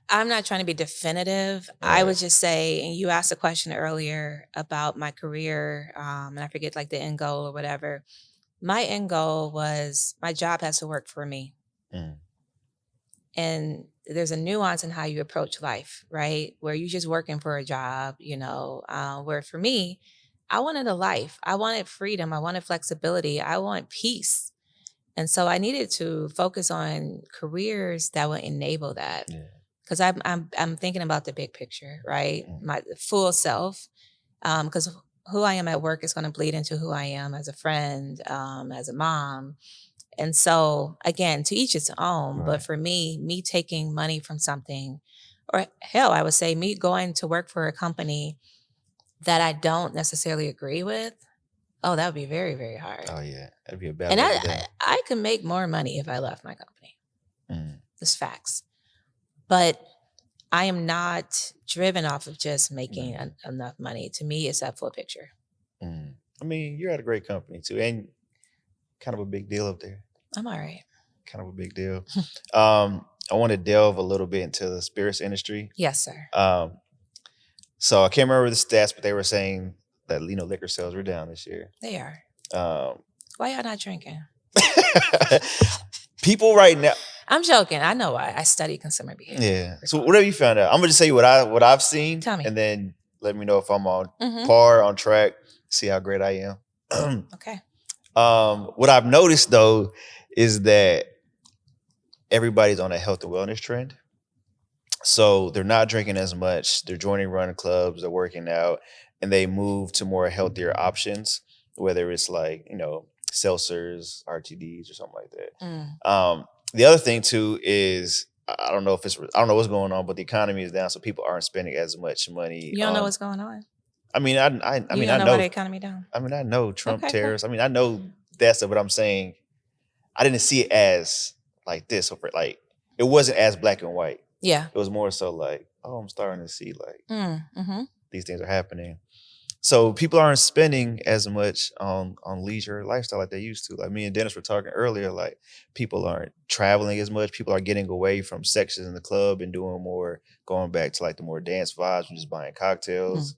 I'm not trying to be definitive. I would just say, and you asked a question earlier about my career, and I forget, like, the end goal or whatever. My end goal was my job has to work for me. And there's a nuance in how you approach life, right? Where you're just working for a job, where for me, I wanted a life. I wanted freedom. I wanted flexibility. I want peace. And so I needed to focus on careers that would enable that. Because I'm thinking about the big picture, right? My full self. Because who I am at work is going to bleed into who I am as a friend, as a mom. And so, again, to each its own. Right. But for me taking money from something, or hell, I would say me going to work for a company that I don't necessarily agree with, oh, that would be very, very hard. Oh yeah, that'd be a bad And way to go. I could make more money if I left my company. Mm. It's facts. But I am not driven off of just making enough money. To me, it's that full picture. Mm. I mean, you're at a great company too, and kind of a big deal up there. I'm all right. Kind of a big deal. I want to delve a little bit into the spirits industry. Yes, sir. So I can't remember the stats, but they were saying that liquor sales were down this year. They are. Why y'all not drinking? People right now. I'm joking. I know why. I study consumer behavior. Yeah. So whatever you found out, I'm gonna just tell you what I've seen. Tell me. And then let me know if I'm on par, on track, see how great I am. Okay. What I've noticed though is that everybody's on a health and wellness trend. So they're not drinking as much. They're joining run clubs, they're working out, and they move to more healthier options, whether it's like, seltzers, RTDs, or something like that. The other thing too is I don't know what's going on, but the economy is down, so people aren't spending as much money. You don't know what's going on. I mean, I you don't know why the economy down. I mean, I know Trump tariffs. Cool. I mean, I know that stuff, but I'm saying I didn't see it as like this. Like it wasn't as black and white. Yeah. It was more so like, oh, I'm starting to see like these things are happening. So people aren't spending as much on leisure lifestyle like they used to. Like me and Dennis were talking earlier, like people aren't traveling as much. People are getting away from sections in the club and doing more, going back to like the more dance vibes and just buying cocktails.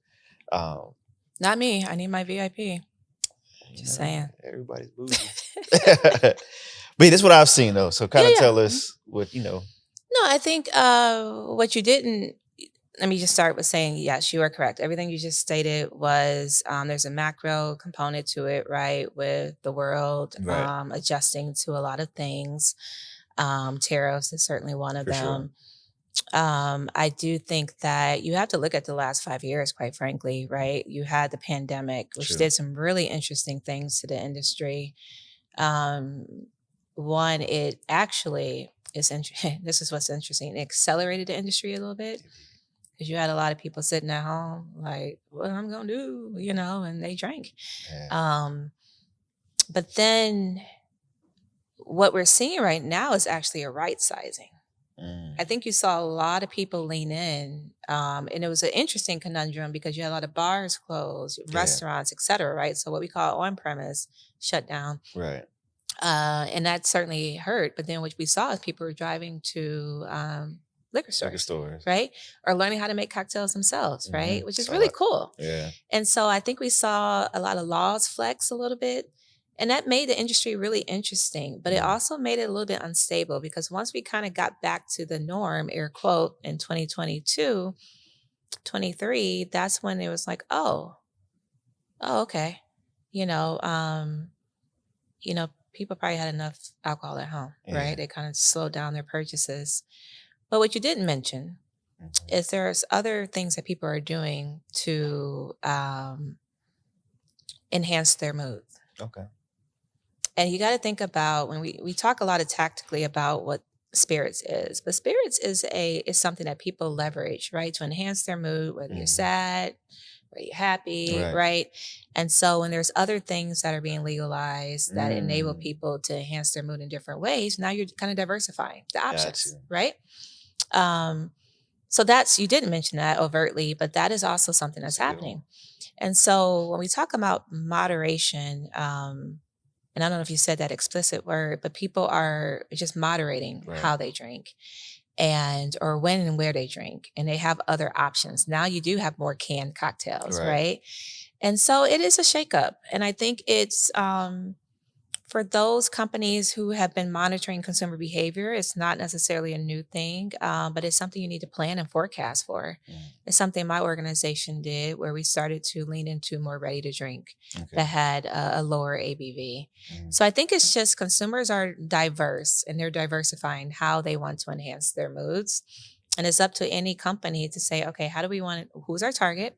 Not me. I need my VIP. Just saying. Everybody's bougie. But that's what I've seen though. So kind of tell us what No, I think what you didn't. Let me just start with saying, yes, you are correct. Everything you just stated was there's a macro component to it, right? With the world adjusting to a lot of things. Tariffs is certainly one of them. Sure. I do think that you have to look at the last 5 years, quite frankly, right? You had the pandemic, which did some really interesting things to the industry. One, it actually is this is what's interesting. It accelerated the industry a little bit. Because you had a lot of people sitting at home like, what I'm going to do, and they drank. Yeah. But then what we're seeing right now is actually a right sizing. I think you saw a lot of people lean in. And it was an interesting conundrum because you had a lot of bars closed, restaurants, et cetera, right? So what we call on-premise shut down. Right. And that certainly hurt. But then what we saw is people were driving to liquor stores, right? Or learning how to make cocktails themselves, right? Which is really cool. Yeah. And so I think we saw a lot of laws flex a little bit, and that made the industry really interesting, but it also made it a little bit unstable because once we kind of got back to the norm, air quote, in 2022, 23, that's when it was like, oh, okay. People probably had enough alcohol at home, right? They kind of slowed down their purchases. But what you didn't mention is there's other things that people are doing to enhance their mood. Okay. And you got to think about when we talk a lot of tactically about what spirits is, but spirits is something that people leverage, right? To enhance their mood, whether you're sad, whether you're happy, right? And so when there's other things that are being legalized that enable people to enhance their mood in different ways, now you're kind of diversifying the options, right? So you didn't mention that overtly, but that is also something that's happening. And so when we talk about moderation, and I don't know if you said that explicit word, but people are just moderating how they drink or when and where they drink, and they have other options. Now you do have more canned cocktails, right? And so it is a shakeup. And I think it's for those companies who have been monitoring consumer behavior, it's not necessarily a new thing, but it's something you need to plan and forecast for. It's something my organization did where we started to lean into more ready to drink that had a lower ABV. So I think it's just consumers are diverse and they're diversifying how they want to enhance their moods. And it's up to any company to say, okay, how do we who's our target?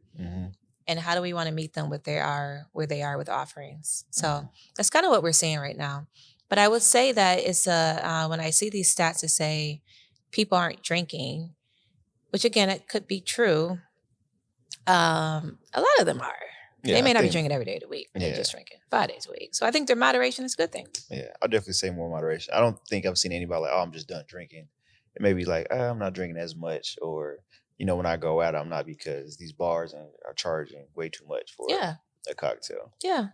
and how do we want to meet them where they are with offerings. So Mm-hmm. that's kind of what we're seeing right now. But I would say that it's when I see these stats that say people aren't drinking, which again, it could be true. A lot of them are. Yeah, they may I not be think- drinking every day of the week, but Yeah. they're just drinking 5 days a week. So I think their moderation is a good thing. Yeah, I'll definitely say more moderation. I don't think I've seen anybody like, oh, I'm just done drinking. It may be like, I'm not drinking as much, or when I go out, I'm not, because these bars are charging way too much for Yeah. a cocktail. Yeah.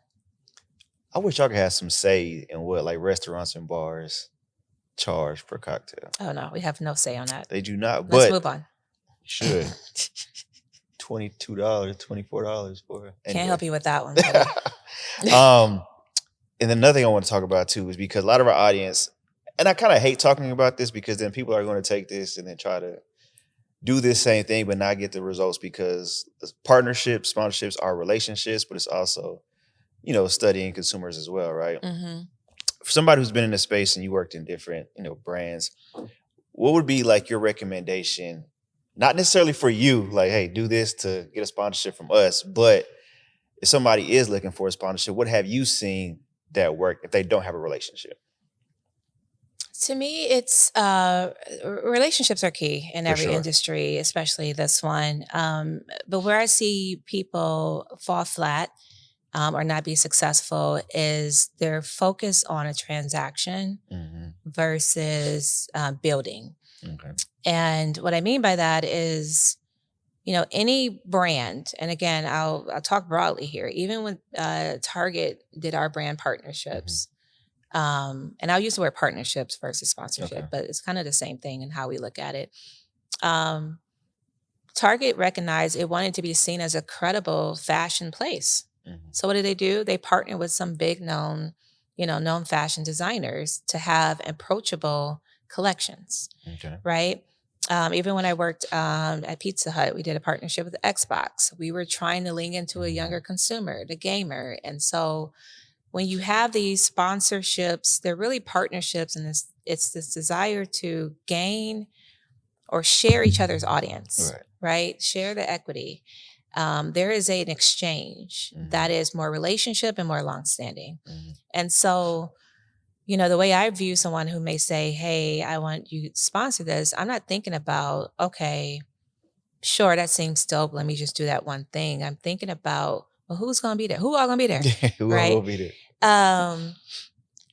I wish y'all could have some say in what like restaurants and bars charge per cocktail. Oh no, we have no say on that. They do not. Let's but move on. should $22, $24 for. Can't help you with that one. And another thing I want to talk about too is because a lot of our audience, and I kind of hate talking about this because then people are going to take this and then try to do this same thing but not get the results, because partnerships, sponsorships are relationships, but it's also, studying consumers as well, right? Mm-hmm. For somebody who's been in the space and you worked in different, brands, what would be like your recommendation? Not necessarily for you, like, hey, do this to get a sponsorship from us, but if somebody is looking for a sponsorship, what have you seen that work if they don't have a relationship? To me, it's relationships are key in every industry, especially this one. But where I see people fall flat or not be successful is their focus on a transaction versus building. Okay. And what I mean by that is, any brand, and again, I'll talk broadly here, even when Target did our brand partnerships, and I'll use the word partnerships versus sponsorship, but it's kind of the same thing in how we look at it. Target recognized it wanted to be seen as a credible fashion place. So what did they do? They partnered with some big known fashion designers to have approachable collections, right? Even when I worked at Pizza Hut, we did a partnership with Xbox. We were trying to lean into a younger consumer, the gamer. And so when you have these sponsorships, they're really partnerships, and it's this desire to gain or share each other's audience, right? Share the equity. There is an exchange that is more relationship and more longstanding. And so, the way I view someone who may say, hey, I want you to sponsor this, I'm not thinking about, okay, sure, that seems dope. Let me just do that one thing. I'm thinking about, well, who's going to be there? Who all going to be there? Who all will be there? And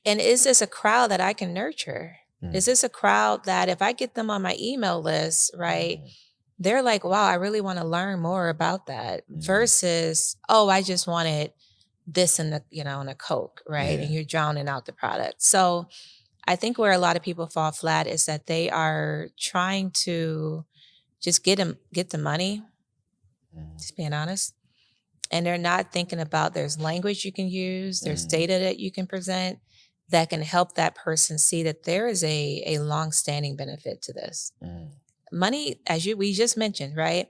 is this a crowd that I can nurture? Is this a crowd that if I get them on my email list, right, they're like, wow, I really want to learn more about that versus, oh, I just wanted this in the, in a Coke, right? And you're drowning out the product. So I think where a lot of people fall flat is that they are trying to just get the money, just being honest. And they're not thinking about there's language you can use, there's data that you can present that can help that person see that there is a long-standing benefit to this. Money, as we just mentioned, right?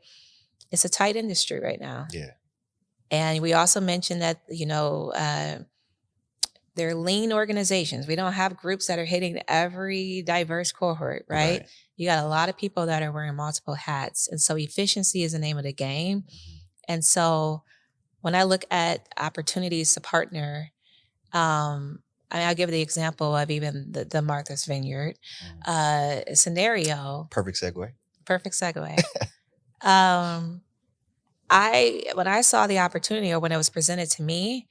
It's a tight industry right now. Yeah. And we also mentioned that, they're lean organizations. We don't have groups that are hitting every diverse cohort, right? You got a lot of people that are wearing multiple hats. And so efficiency is the name of the game. And so when I look at opportunities to partner, I'll give the example of even the Martha's Vineyard scenario. Perfect segue. When I saw the opportunity, or when it was presented to me,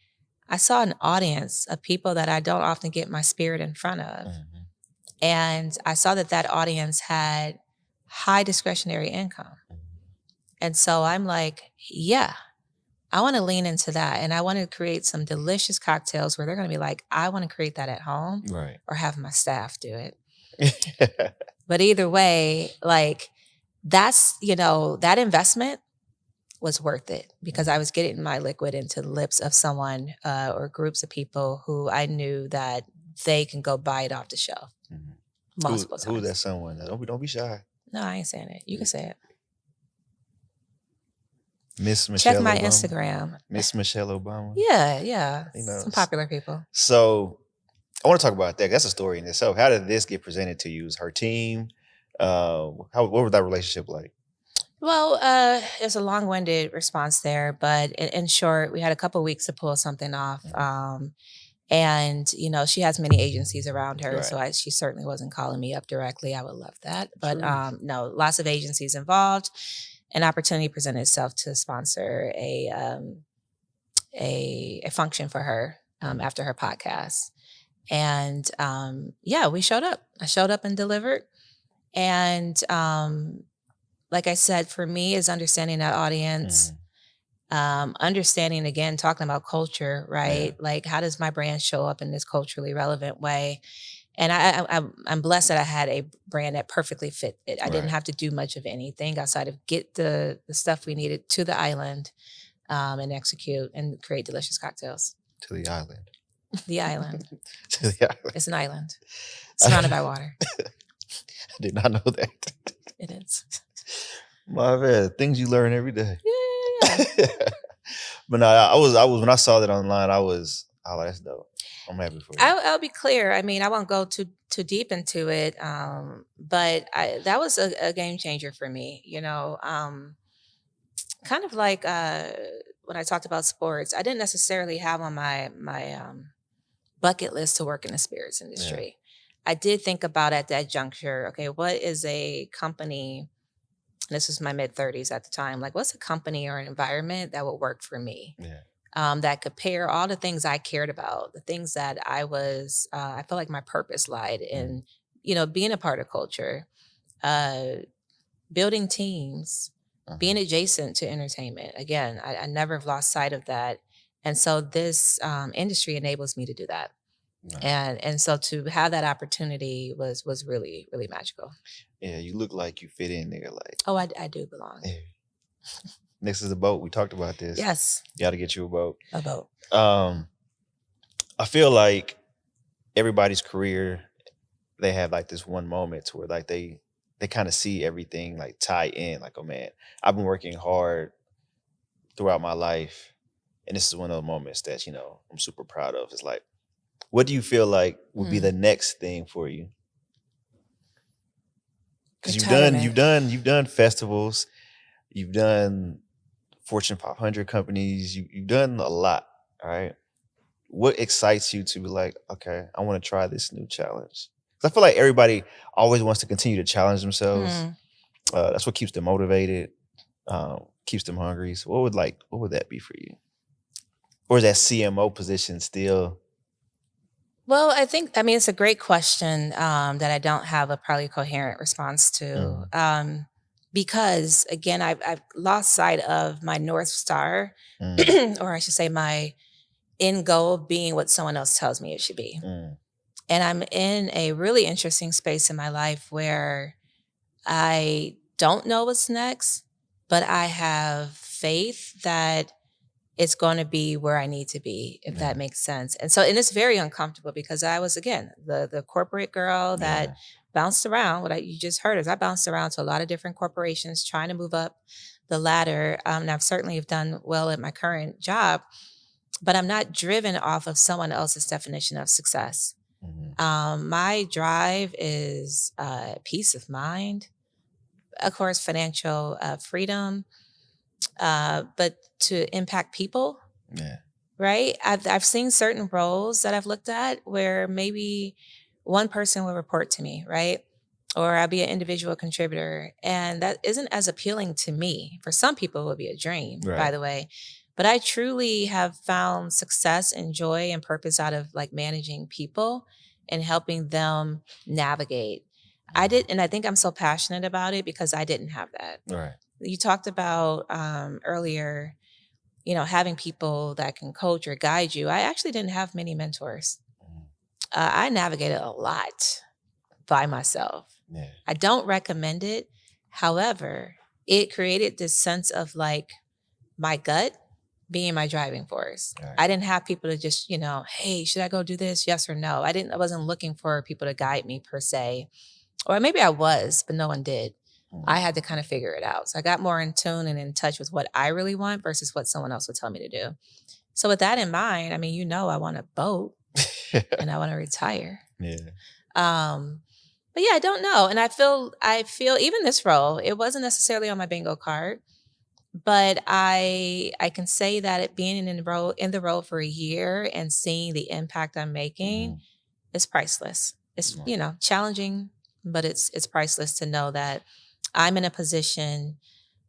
I saw an audience of people that I don't often get my spirit in front of. And I saw that audience had high discretionary income. And so I'm like, yeah, I want to lean into that. And I want to create some delicious cocktails where they're going to be like, I want to create that at home or have my staff do it. But either way, like that's, that investment was worth it because I was getting my liquid into the lips of someone or groups of people who I knew that they can go buy it off the shelf multiple times. Who's that someone? Don't be shy. No, I ain't saying it. You can say it. Miss Michelle Check my Obama. Instagram. Miss Michelle Obama. Yeah. Some popular people. So I want to talk about that. That's a story in itself. How did this get presented to you? Was her team? What was that relationship like? Well, it's a long-winded response there, but in short, we had a couple weeks to pull something off. And she has many agencies around her, Right. so she certainly wasn't calling me up directly. I would love that, but True. no, lots of agencies involved. An opportunity presented itself to sponsor a function for her after her podcast, and yeah, we showed up. I showed up and delivered, and like I said, for me is understanding that audience, understanding again, talking about culture, Yeah. right? Like, how does my brand show up in this culturally relevant way? And I'm blessed that I had a brand that perfectly fit it. I didn't Right. have to do much of anything outside of get the stuff we needed to the island, and execute and create delicious cocktails. To the island. The island. To the island. It's an island surrounded by water. I did not know that. It is. My bad. Things you learn every day. Yeah. But no, I was when I saw that online, I was like, that's dope. I'm happy for you. I'll be clear. I mean, I won't go too deep into it, but that was a game changer for me. Kind of like when I talked about sports, I didn't necessarily have on my bucket list to work in the spirits industry. I did think about at that juncture, okay, what is a company? This was my mid-30s at the time. Like, what's a company or an environment that would work for me? That could pair all the things I cared about, the things that I felt like my purpose lied in, being a part of culture, building teams, being adjacent to entertainment. Again, I never have lost sight of that. And so this industry enables me to do that. And so to have that opportunity was really, really magical. Yeah, you look like you fit in there. Like, oh, I do belong. Yeah. Next is a boat. We talked about this. Yes. You got to get you a boat. A boat. I feel like everybody's career, they have like this one moment where like they kind of see everything like tie in. Like, oh man, I've been working hard throughout my life, and this is one of the moments that I'm super proud of. It's like, what do you feel like would be the next thing for you? Because you've done festivals, you've done Fortune 500 companies, you've done a lot. All right, what excites you to be like, okay, I want to try this new challenge? Because I feel like everybody always wants to continue to challenge themselves. That's what keeps them motivated, keeps them hungry. So what would that be for you? Or is that CMO position still? Well, it's a great question that I don't have a probably coherent response to. Because again, I've lost sight of my North Star, or I should say my end goal being what someone else tells me it should be. And I'm in a really interesting space in my life where I don't know what's next, but I have faith that it's going to be where I need to be, if that makes sense. And it's very uncomfortable because I was, again, the corporate girl that bounced around. What you just heard is I bounced around to a lot of different corporations trying to move up the ladder. And I've certainly have done well at my current job, but I'm not driven off of someone else's definition of success. My drive is peace of mind, of course, financial freedom, but to impact people, right? I've seen certain roles that I've looked at where maybe one person will report to me, right? Or I'll be an individual contributor, and that isn't as appealing to me. For some people, it would be a dream, by the way. But I truly have found success and joy and purpose out of like managing people and helping them navigate. I think I'm so passionate about it because I didn't have that. Right. You talked about earlier, having people that can coach or guide you. I actually didn't have many mentors. I navigated a lot by myself. I don't recommend it. However, it created this sense of like my gut being my driving force. I didn't have people to just, hey, should I go do this? Yes or no. I wasn't looking for people to guide me per se. Or maybe I was, but no one did. I had to kind of figure it out. So I got more in tune and in touch with what I really want versus what someone else would tell me to do. So with that in mind, I want a boat and I want to retire. But yeah, I don't know. And I feel even this role, it wasn't necessarily on my bingo card, but I can say that it being in the role for a year and seeing the impact I'm making is priceless. It's, challenging, but it's priceless to know that I'm in a position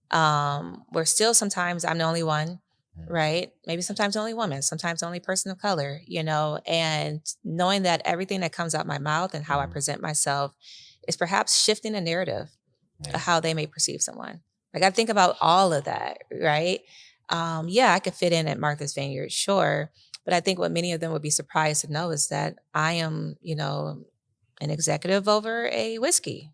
where still sometimes I'm the only one, right? Maybe sometimes the only woman, sometimes the only person of color, and knowing that everything that comes out my mouth and how I present myself is perhaps shifting the narrative of how they may perceive someone. Like I think about all of that, right? Yeah, I could fit in at Martha's Vineyard, sure. But I think what many of them would be surprised to know is that I am, an executive over a whiskey.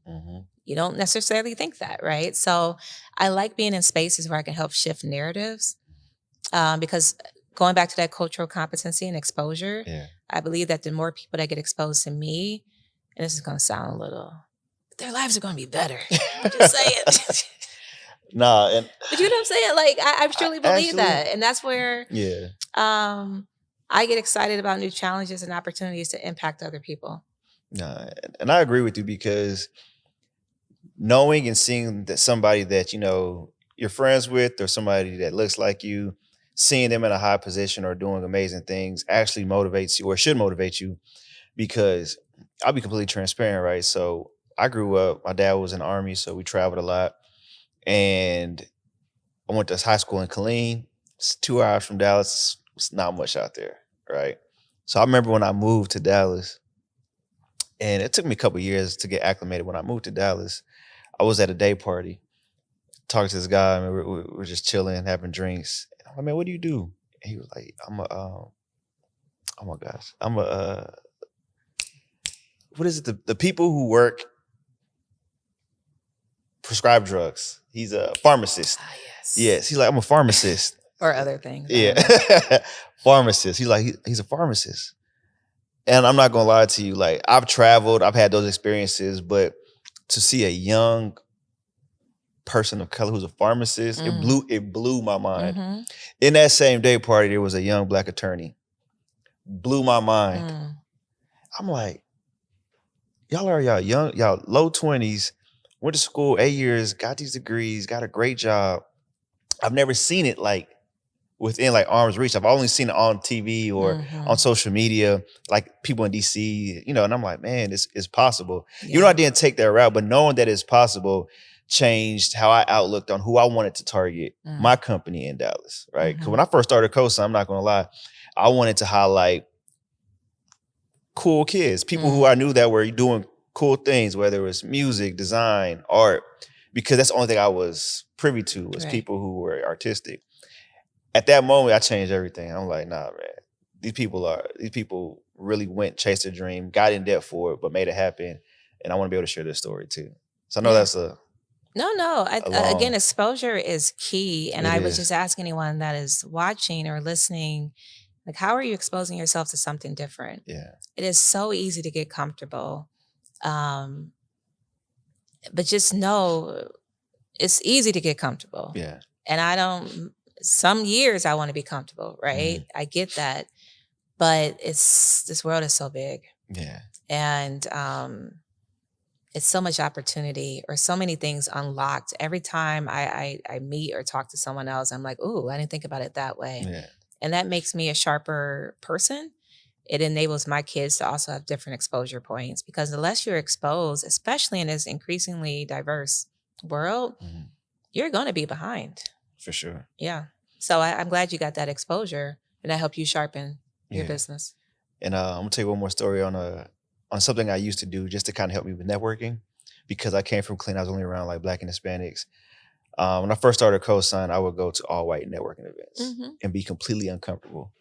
You don't necessarily think that, right? So I like being in spaces where I can help shift narratives because going back to that cultural competency and exposure, I believe that the more people that get exposed to me, and this is going to sound a little, their lives are going to be better. I'm just saying. Nah, but you know what I'm saying? Like I truly believe that, and that's where I get excited about new challenges and opportunities to impact other people. Nah, and I agree with you because knowing and seeing that somebody that you're friends with or somebody that looks like you, seeing them in a high position or doing amazing things actually motivates you or should motivate you because I'll be completely transparent, right? So I grew up, my dad was in the Army, so we traveled a lot. And I went to high school in Killeen. It's 2 hours from Dallas. It's not much out there, right? So I remember when I moved to Dallas, and it took me a couple of years to get acclimated. When I moved to Dallas, I was at a day party, talking to this guy, and we're just chilling, having drinks. I'm like, man, what do you do? And he was like, oh my gosh, what is it? The people who work prescribe drugs. He's a pharmacist. Yes. Yes. He's like, I'm a pharmacist. Or other things. Yeah. Pharmacist. He's like, he's a pharmacist. And I'm not going to lie to you. Like, I've traveled, I've had those experiences, but to see a young person of color who's a pharmacist, it blew my mind. In that same day party, there was a young Black attorney. Blew my mind. I'm like, y'all young, y'all low 20s, went to school 8 years, got these degrees, got a great job. I've never seen it like within like arm's reach. I've only seen it on TV or on social media, like people in DC, and I'm like, man, it's possible. Yeah. I didn't take that route, but knowing that it's possible changed how I outlooked on who I wanted to target my company in Dallas, right? Because when I first started COSIGN, I'm not going to lie, I wanted to highlight cool kids, people who I knew that were doing cool things, whether it was music, design, art, because that's the only thing I was privy to was people who were artistic. At that moment, I changed everything. I'm like, nah, man, these people really went, chased their dream, got in debt for it, but made it happen. And I want to be able to share their story too. So I know that's again, exposure is key. And I would just ask anyone that is watching or listening, like, how are you exposing yourself to something different? Yeah. It is so easy to get comfortable. But just know it's easy to get comfortable. Yeah. And some years I want to be comfortable, right? I get that. But this world is so big. Yeah. And it's so much opportunity or so many things unlocked. Every time I meet or talk to someone else, I'm like, ooh, I didn't think about it that way. Yeah. And that makes me a sharper person. It enables my kids to also have different exposure points because unless you're exposed, especially in this increasingly diverse world, you're going to be behind. For sure. Yeah. So I'm glad you got that exposure and that helped you sharpen your business. And I'm going to tell you one more story on something I used to do just to kind of help me with networking because I came from clean. I was only around like Black and Hispanics. When I first started COSIGN, I would go to all white networking events and be completely uncomfortable.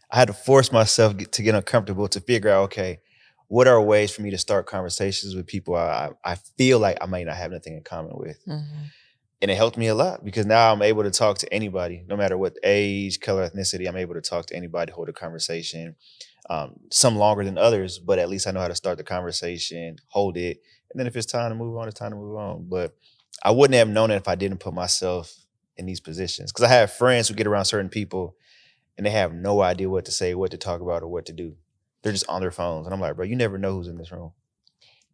I had to force myself to get uncomfortable to figure out, okay, what are ways for me to start conversations with people I feel like I might not have nothing in common with. And it helped me a lot because now I'm able to talk to anybody, no matter what age, color, ethnicity. I'm able to talk to anybody, hold a conversation. Some longer than others, but at least I know how to start the conversation, hold it. And then if it's time to move on, it's time to move on. But I wouldn't have known it if I didn't put myself in these positions. Because I have friends who get around certain people and they have no idea what to say, what to talk about, or what to do. They're just on their phones. And I'm like, bro, you never know who's in this room.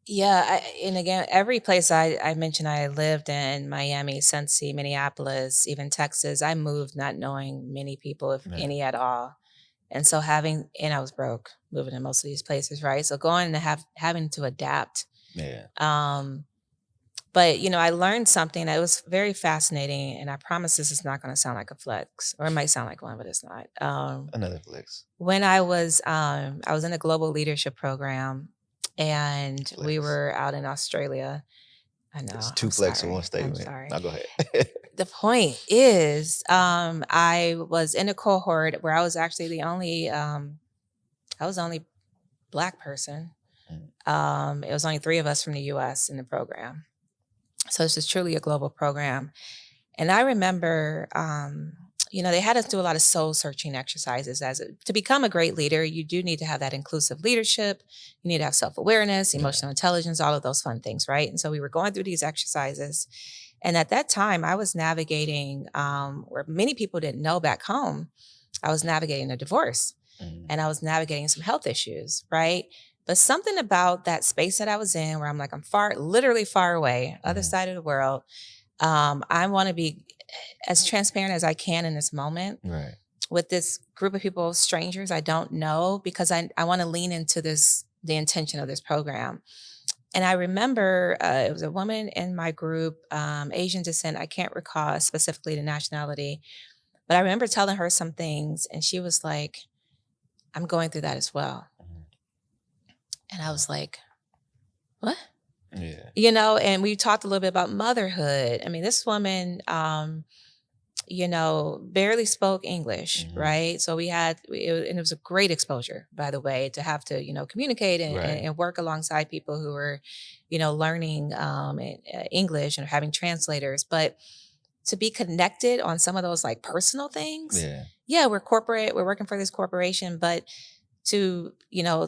Yeah, and again, every place I mentioned I lived in, Miami, Cincy, Minneapolis, even Texas, I moved not knowing many people, if Yeah. any at all. And so and I was broke moving to most of these places, right? So going to having to adapt. Yeah. Um, but I learned something that was very fascinating, and I promise this is not going to sound like a flex, or it might sound like one, but it's not. Another flex. When I was in a global leadership program, and we Flex. were out in Australia. I know. It's I'm two flex in one sorry. I'm statement. sorry. Now go ahead. The point is, I was in a cohort where I was actually the only Black person. It was only 3 of us from the U.S. in the program. So this is truly a global program. And I remember, they had us do a lot of soul searching exercises. To become a great leader, you do need to have that inclusive leadership. You need to have self-awareness, emotional intelligence, all of those fun things, right? And so we were going through these exercises. And at that time, I was navigating where many people didn't know back home. I was navigating a divorce, and I was navigating some health issues, right? But something about that space that I was in, where I'm like, I'm literally far away, other side of the world. I want to be as transparent as I can in this moment, Right. with this group of people, strangers I don't know, because I want to lean into the intention of this program. And I remember it was a woman in my group, Asian descent. I can't recall specifically the nationality, but I remember telling her some things, and she was like, I'm going through that as well. And I was like, what? Yeah. And we talked a little bit about motherhood. I mean, this woman, barely spoke English, right? So and it was a great exposure, by the way, to have to, communicate and work alongside people who were, learning English and having translators. But to be connected on some of those like personal things. Yeah, we're corporate, we're working for this corporation, but to,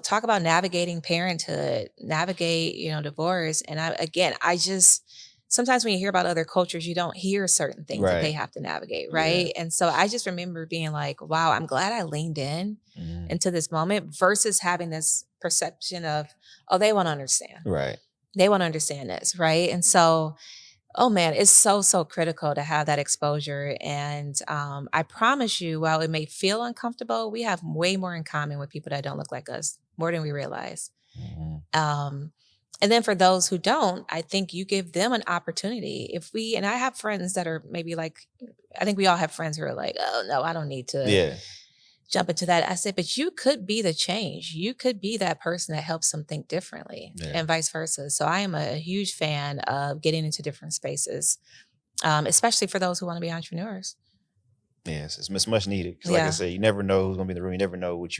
talk about navigating parenthood, navigate, divorce. And I just, sometimes when you hear about other cultures, you don't hear certain things that they have to navigate. Right. Yeah. And so I just remember being like, wow, I'm glad I leaned into this moment versus having this perception of, oh, they won't understand. Right. They won't understand this. Right. And so, oh man, it's so, so critical to have that exposure. And I promise you, while it may feel uncomfortable, we have way more in common with people that don't look like us, more than we realize. And then for those who don't, I think you give them an opportunity. And I have friends that are maybe like, I think we all have friends who are like, oh no, I don't need to jump into that. I said, but you could be the change. You could be that person that helps them think differently and vice versa. So I am a huge fan of getting into different spaces, especially for those who want to be entrepreneurs. Yes, it's much needed. Because like I said, you never know who's going to be in the room. You never know what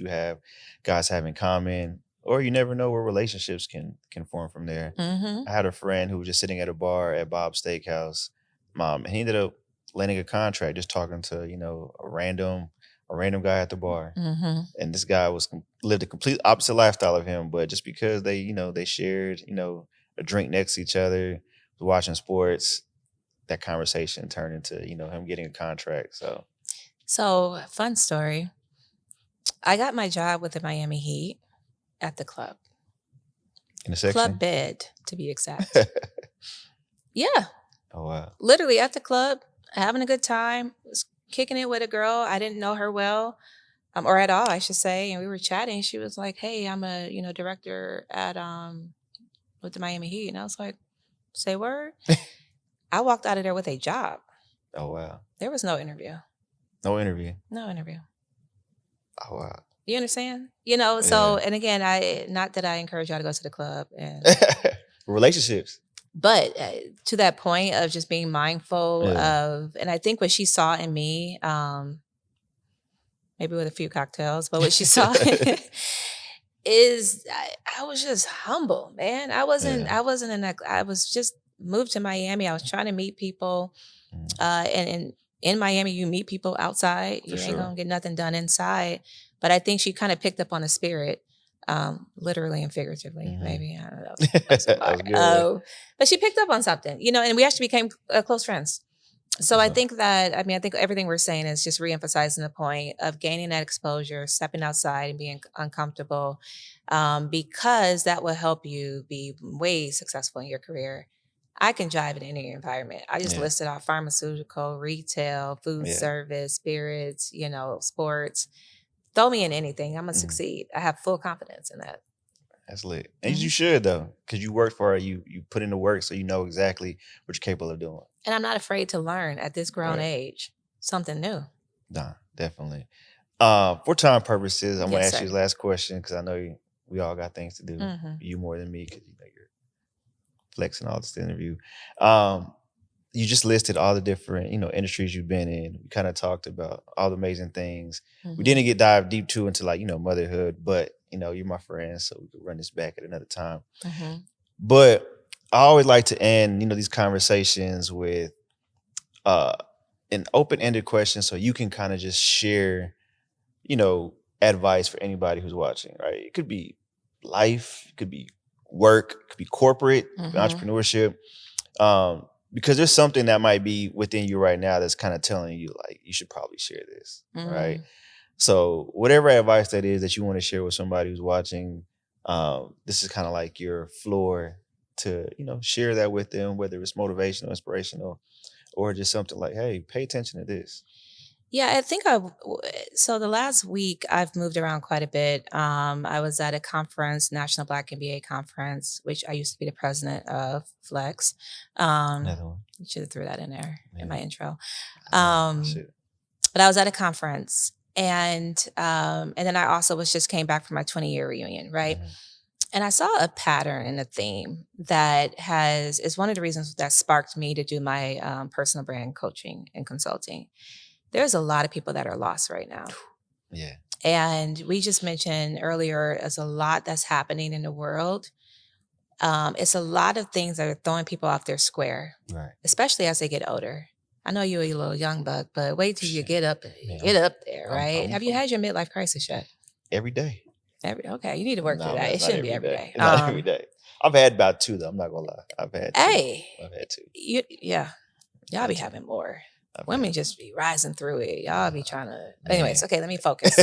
guys have in common, or you never know where relationships can form from there. I had a friend who was just sitting at a bar at Bob's Steakhouse, and he ended up landing a contract just talking to, a random guy at the bar. And this guy lived a complete opposite lifestyle of him, but just because they shared, a drink next to each other, was watching sports, that conversation turned into, him getting a contract. So fun story. I got my job with the Miami Heat at the club. In the section? Club bed, to be exact. Yeah. Oh, wow. Literally at the club, having a good time, was kicking it with a girl. I didn't know her well, or at all, I should say. And we were chatting. She was like, hey, I'm a, director at with the Miami Heat. And I was like, say word? I walked out of there with a job. Oh, wow. There was no interview. No interview? No interview. Oh, wow. You understand? So, and again, not that I encourage y'all to go to the club and relationships. But to that point of just being mindful of, and I think what she saw in me, maybe with a few cocktails, but what she saw is I was just humble, man. I wasn't I was just moved to Miami. I was trying to meet people. And in Miami, you meet people outside. You ain't gonna get nothing done inside. But I think she kind of picked up on the spirit, literally and figuratively, maybe. I don't know. But she picked up on something, and we actually became close friends. So I think that, I mean, I think everything we're saying is just reemphasizing the point of gaining that exposure, stepping outside and being uncomfortable, because that will help you be way successful in your career. I can jive in any environment. I just Yeah. listed off pharmaceutical, retail, food Yeah. service, spirits, sports. Throw me in anything. I'm going to Mhm. succeed. I have full confidence in that. That's lit. And you should, though, because you work for it. You put in the work, so you know exactly what you're capable of doing. And I'm not afraid to learn at this grown Right. age something new. Nah, definitely. For time purposes, I'm gonna Yes, ask you sir. the last question because I know we all got things to do. Mhm. You more than me because you're flexing all this interview. You just listed all the different industries you've been in. We kind of talked about all the amazing things. We Mhm. didn't get dive deep too into motherhood, but you're my friend, so we could run this back at another time. Mhm. But I always like to end these conversations with an open-ended question, so you can kind of just share advice for anybody who's watching. Right? It could be life, it could be work, it could be corporate, it could be Mhm. entrepreneurship. Because there's something that might be within you right now that's kind of telling you like you should probably share this, right? So whatever advice that is that you want to share with somebody who's watching, this is kind of like your floor to share that with them, whether it's motivational, inspirational, or just something like, hey, pay attention to this. Yeah, I think so the last week I've moved around quite a bit. I was at a conference, National Black MBA conference, which I used to be the president of Flex. Another one. You should have threw that in there in my intro. Shit. But I was at a conference and then I also just came back from my 20-year reunion, right? And I saw a pattern and a theme that is one of the reasons that sparked me to do my personal brand coaching and consulting. There's a lot of people that are lost right now. Yeah. And we just mentioned earlier, there's a lot that's happening in the world. It's a lot of things that are throwing people off their square, right? Especially as they get older. I know you're a little young buck, but wait till you get up there, right? Have you had your midlife crisis yet? Every day. Okay, you need to work through that. It shouldn't be every day. Not every day. I've had about 2 though. I'm not gonna lie. I've had 2. I've had 2. Y'all be having more. Women just be rising through it. Y'all be trying to. Anyways, okay, let me focus.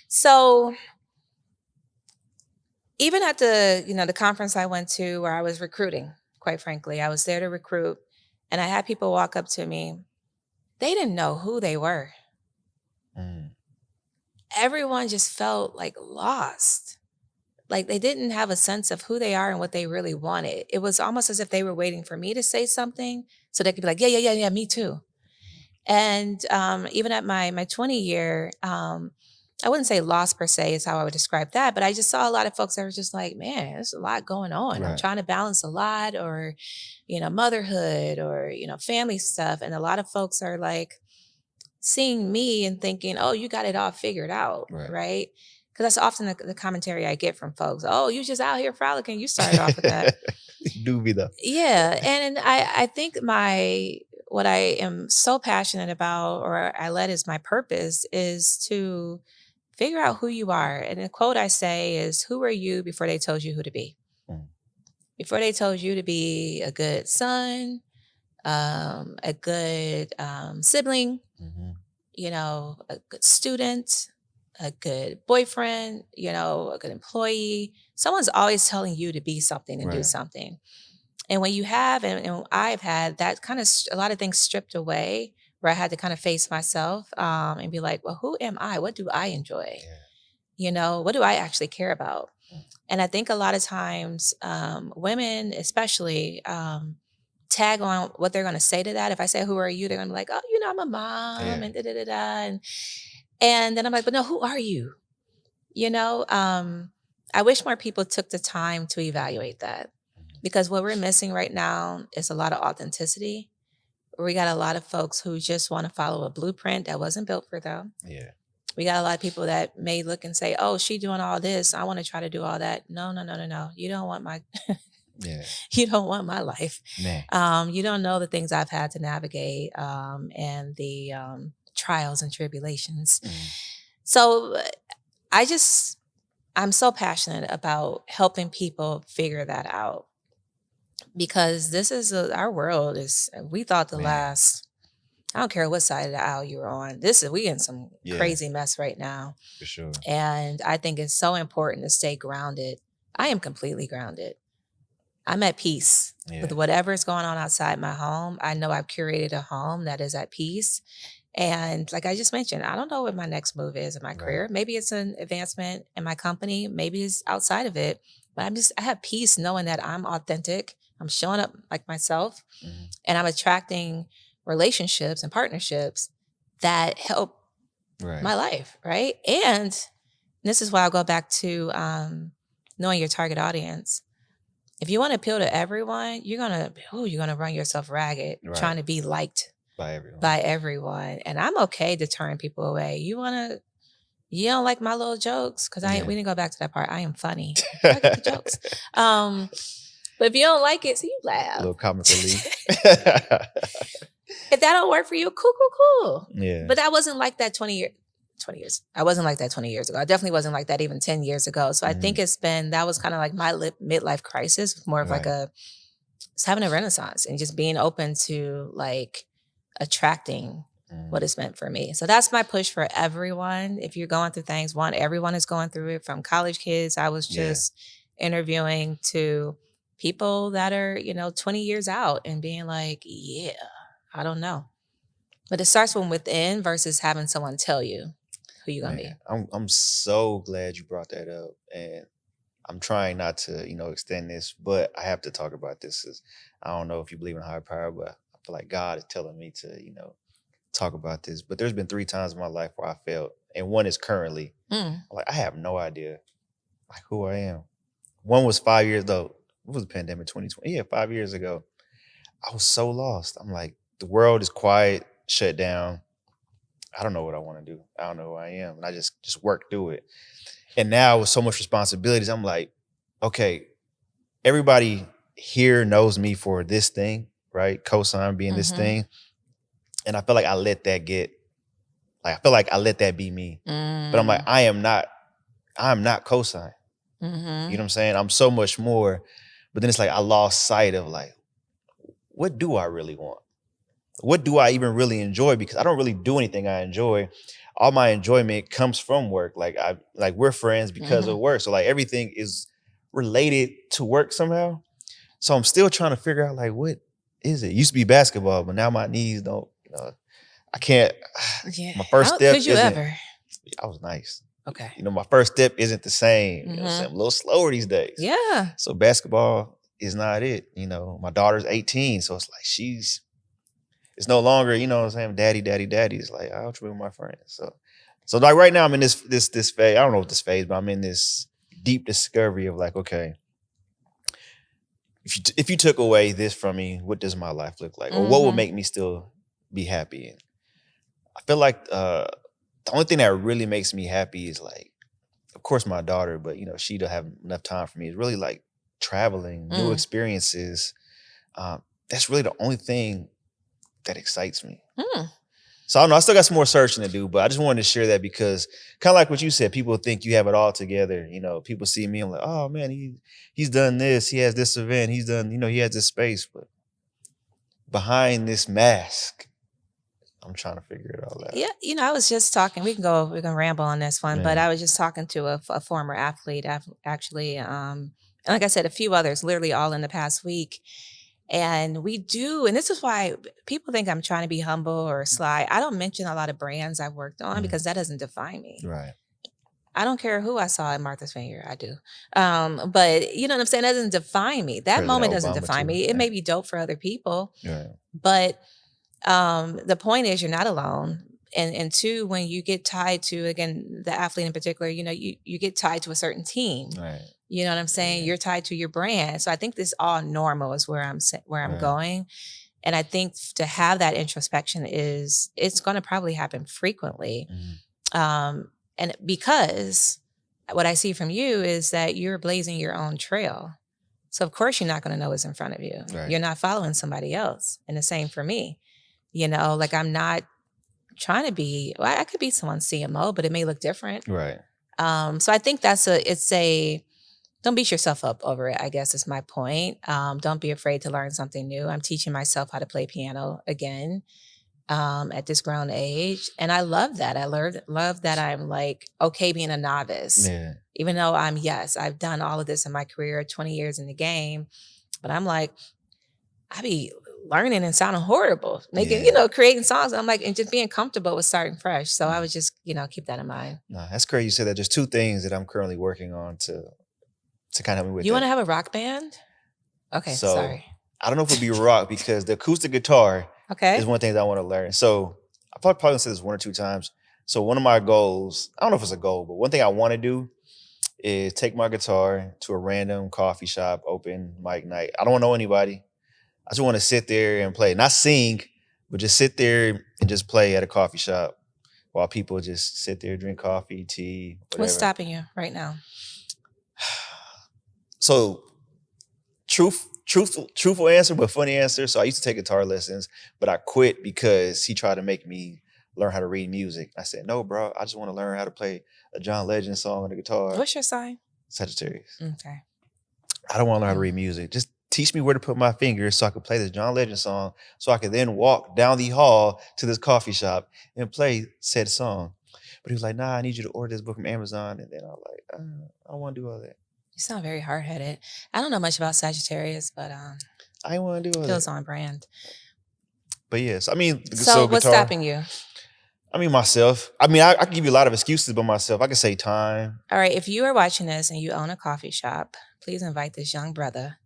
So, even at the conference I went to where I was recruiting, quite frankly, I was there to recruit, and I had people walk up to me. They didn't know who they were. Everyone just felt like lost. Like they didn't have a sense of who they are and what they really wanted. It was almost as if they were waiting for me to say something so they could be like, yeah, me too. And even at my 20-year, I wouldn't say lost per se is how I would describe that, but I just saw a lot of folks that were just like, man, there's a lot going on. Right. I'm trying to balance a lot, or, motherhood, or, family stuff. And a lot of folks are like seeing me and thinking, oh, you got it all figured out, right? Because that's often the commentary I get from folks. Oh, you just out here frolicking. You started off with that. Do be though. Yeah. And I think what I am so passionate about, or I led as my purpose, is to figure out who you are. And the quote I say is, who are you before they told you who to be? Before they told you to be a good son, a good sibling, a good student, a good boyfriend, a good employee. Someone's always telling you to be something and do something. And when you have, and I've had that kind of a lot of things stripped away, where I had to kind of face myself and be like, well, who am I? What do I enjoy? What do I actually care about? And I think a lot of times women especially tag on what they're going to say to that. If I say, who are you? They're going to be like, oh, I'm a mom and da-da-da-da. And then I'm like, but no, who are you? I wish more people took the time to evaluate that, because what we're missing right now is a lot of authenticity. We got a lot of folks who just want to follow a blueprint that wasn't built for them. Yeah. We got a lot of people that may look and say, oh, she doing all this, I want to try to do all that. No. You don't want my you don't want my life. You don't know the things I've had to navigate and the trials and tribulations. So I'm so passionate about helping people figure that out, because this is our world is, we thought, the last I don't care what side of the aisle you're on. We in some crazy mess right now. For sure. And I think it's so important to stay grounded. I am completely grounded. I'm at peace with whatever is going on outside my home. I know I've curated a home that is at peace. And like I just mentioned, I don't know what my next move is in my career. Maybe it's an advancement in my company. Maybe it's outside of it. But I have peace knowing that I'm authentic. I'm showing up like myself. And I'm attracting relationships and partnerships that help my life, right? And this is why I'll go back to knowing your target audience. If you want to appeal to everyone, you're gonna run yourself ragged trying to be liked by everyone. And I'm okay to turn people away. You don't like my little jokes? Because we didn't go back to that part. I am funny. I get the jokes. But if you don't like it, so you laugh. A little comic relief. If that don't work for you, cool. Yeah. But that wasn't like that 20 years. I wasn't like that 20 years ago. I definitely wasn't like that even 10 years ago. So I think that was kind of like my midlife crisis, more of like it's having a renaissance and just being open to like attracting what is meant for me. So that's my push for everyone. If you're going through things, everyone is going through it, from college kids. I was just interviewing to people that are, 20 years out and being like, I don't know. But it starts from within versus having someone tell you who you're going to be. I'm so glad you brought that up. And I'm trying not to, extend this, but I have to talk about this. I don't know if you believe in higher power, but I feel like God is telling me to, talk about this. But there's been 3 times in my life where I failed. And one is currently. Like, I have no idea like who I am. One was 5 years though. What was the pandemic? 2020? Yeah, 5 years ago. I was so lost. I'm like, the world is quiet, shut down. I don't know what I want to do. I don't know who I am. And I just work through it. And now with so much responsibilities, I'm like, okay, everybody here knows me for this thing, right? COSIGN being this thing. And I feel like I let that be me. But I'm like, I'm not COSIGN. You know what I'm saying? I'm so much more. But then it's like I lost sight of like, what do I really want? What do I even really enjoy? Because I don't really do anything I enjoy. All my enjoyment comes from work. Like we're friends because of work. So like everything is related to work somehow. So I'm still trying to figure out like, what is it? It used to be basketball, but now my knees don't, I can't. My first step Could you ever? I was nice. Okay. My first step isn't the same. I'm a little slower these days. Yeah. So basketball is not it. My daughter's 18. So it's like it's no longer, daddy. It's like, I'll trip with my friends. So like right now I'm in this phase. I don't know what this phase, but I'm in this deep discovery of like, okay, if you took away this from me, what does my life look like? Or what would make me still be happy? And I feel like the only thing that really makes me happy is like, of course my daughter, but she don't have enough time for me. It's really like traveling, new experiences. That's really the only thing that excites me. So I don't know, I still got some more searching to do, but I just wanted to share that because kind of like what you said, people think you have it all together. People see me, I'm like, oh man, he's done this, he has this event, he's done, he has this space, but behind this mask, I'm trying to figure it all out. Yeah, I was just talking, we can ramble on this one, but I was just talking to a former athlete, actually, and like I said, a few others, literally all in the past week. And we do, and this is why people think I'm trying to be humble or sly. I don't mention a lot of brands I've worked on because that doesn't define me. Right. I don't care who I saw at Martha's Vineyard. I do. But you know what I'm saying? That doesn't define me. That moment doesn't define me. It may be dope for other people. Right. But the point is you're not alone. And 2, when you get tied to, again, the athlete in particular, you get tied to a certain team. Right. You know what I'm saying? You're tied to your brand. So I think this all normal is where I'm going. And I think to have that introspection it's going to probably happen frequently. And because what I see from you is that you're blazing your own trail. So of course you're not going to know what's in front of you. Right. You're not following somebody else. And the same for me. Like I'm not trying to be, I could be someone's CMO, but it may look different. Right. So I think don't beat yourself up over it, I guess is my point. Don't be afraid to learn something new. I'm teaching myself how to play piano again. at this grown age. And I love that. I love that I'm like, okay, being a novice, Yeah. even though I've done all of this in my career, 20 years in the game, but I'm like, I be learning and sounding horrible, making, creating songs. I'm like, and just being comfortable with starting fresh. So I would just, keep that in mind. No, that's crazy. You said that. There's two things that I'm currently working on to kind of help me with You that. want to have a rock band? Okay, So, sorry. I don't know if it'd be rock because the acoustic guitar is one thing that I want to learn. So I probably gonna say this 1 or 2 times. So one of my goals, I don't know if it's a goal, but one thing I want to do is take my guitar to a random coffee shop, open mic night. I don't want to know anybody. I just want to sit there and play, not sing, but just sit there and just play at a coffee shop while people just sit there, drink coffee, tea, whatever. What's stopping you right now? So truthful answer, but funny answer. So I used to take guitar lessons, but I quit because he tried to make me learn how to read music. I said, no, bro, I just want to learn how to play a John Legend song on the guitar. What's your sign? Sagittarius. Okay. I don't want to learn how to read music. Just teach me where to put my fingers so I could play this John Legend song so I could then walk down the hall to this coffee shop and play said song. But he was like, nah, I need you to order this book from Amazon. And then I was like, I don't want to do all that. You sound very hard-headed. I don't know much about Sagittarius, but I want to do all that. Feels on brand. But yes, I mean, so what's stopping you? I mean, myself. I mean, I can give you a lot of excuses, but myself, I can say time. All right, if you are watching this and you own a coffee shop, please invite this young brother.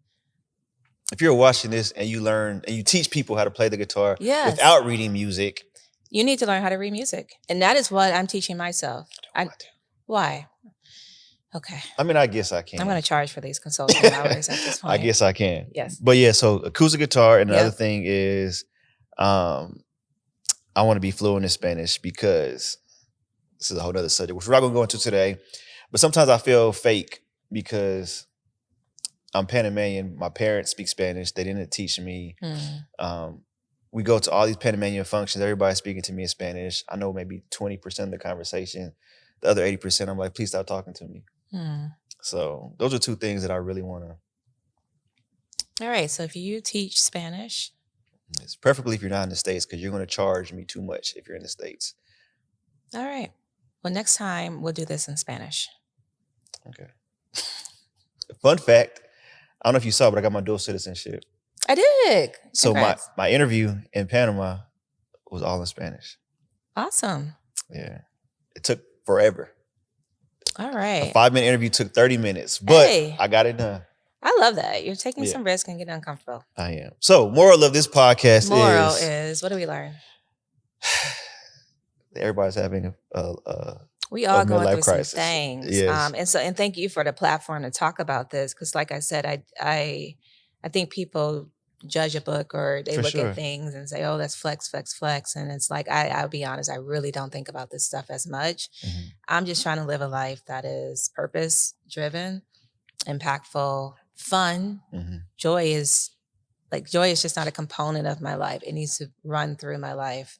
If you're watching this and you learn and you teach people how to play the guitar without reading music, you need to learn how to read music, and that is what I'm teaching myself. Why? Okay. I mean, I guess I can. I'm going to charge for these consulting hours at this point. I guess I can. Yes. But yeah, so acoustic guitar. And the other thing is I want to be fluent in Spanish because this is a whole other subject, which we're not going to go into today. But sometimes I feel fake because I'm Panamanian. My parents speak Spanish. They didn't teach me. We go to all these Panamanian functions. Everybody's speaking to me in Spanish. I know maybe 20% of the conversation. The other 80%, I'm like, please stop talking to me. So those are two things that I really want to. All right. So if you teach Spanish. It's preferably if you're not in the States because you're going to charge me too much if you're in the States. All right. Well, next time we'll do this in Spanish. Okay. Fun fact. I don't know if you saw, but I got my dual citizenship. I did. So my interview in Panama was all in Spanish. Awesome. Yeah. It took forever. All right. A 5-minute interview took 30 minutes, but I got it done. I love that. You're taking some risk and getting uncomfortable. I am. So moral of this podcast is what do we learn? Everybody's having we all going through crisis. Some things. Yes. And thank you for the platform to talk about this. Cause like I said, I think people judge a book or they look at things and say, oh, that's flex. And it's like, I'll be honest, I really don't think about this stuff as much. I'm just trying to live a life that is purpose driven, impactful, fun. Joy is just not a component of my life. It needs to run through my life.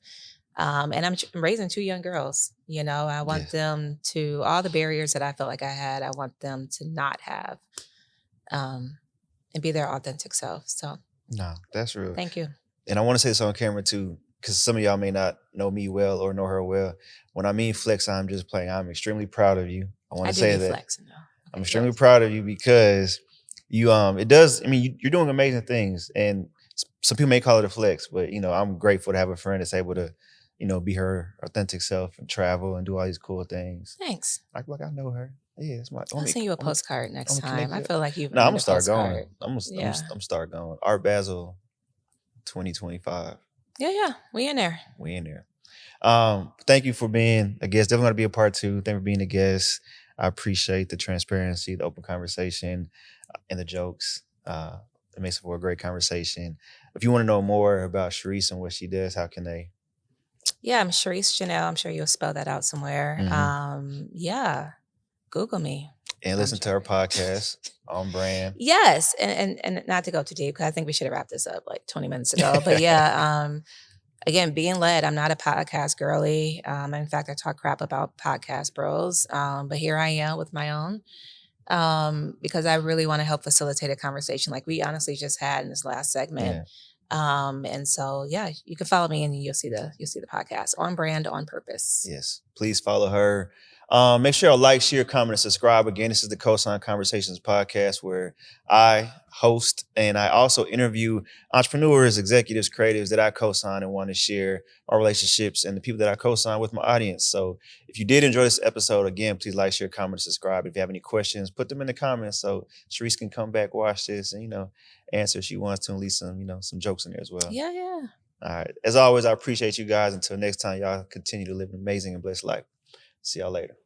And I'm raising 2 young girls. I want them to, all the barriers that I felt like I had, I want them to not have, and be their authentic self. So. No, that's real. Thank you. And I want to say this on camera too, because some of y'all may not know me well or know her well. When I mean flex, I'm just playing. I'm extremely proud of you. I want to say that. Flexing, though. Okay, I'm extremely proud of you because you, it does, I mean, you're doing amazing things. And some people may call it a flex, but, I'm grateful to have a friend that's able to, be her authentic self and travel and do all these cool things. Thanks. Like I know her. Yeah, it's my. I'll send you a postcard next time. I feel like you've. No, I'm gonna start going. I'm start going. Art Basel, 2025. Yeah, we in there. Thank you for being a guest. Definitely gonna be a part 2. Thank you for being a guest. I appreciate the transparency, the open conversation, and the jokes. It makes for a great conversation. If you want to know more about Cherice and what she does, how can they? Yeah, I'm Cherice Jenelle. I'm sure you'll spell that out somewhere. Google me. And listen to her podcast, On Brand. Yes. And not to go too deep, because I think we should have wrapped this up like 20 minutes ago. But again, being led, I'm not a podcast girly. In fact, I talk crap about podcast bros. But here I am with my own. Because I really want to help facilitate a conversation like we honestly just had in this last segment. And so, yeah, you can follow me and you'll see the podcast On Brand, On Purpose. Yes. Please follow her. Make sure to like, share, comment, and subscribe. Again, this is the COSIGN Conversations podcast where I host and I also interview entrepreneurs, executives, creatives that I co-sign and want to share our relationships and the people that I co-sign with my audience. So if you did enjoy this episode, again, please like, share, comment, and subscribe. If you have any questions, put them in the comments so Cherice can come back, watch this, and, answer if she wants to, and leave some, some jokes in there as well. Yeah. All right. As always, I appreciate you guys. Until next time, y'all continue to live an amazing and blessed life. See y'all later.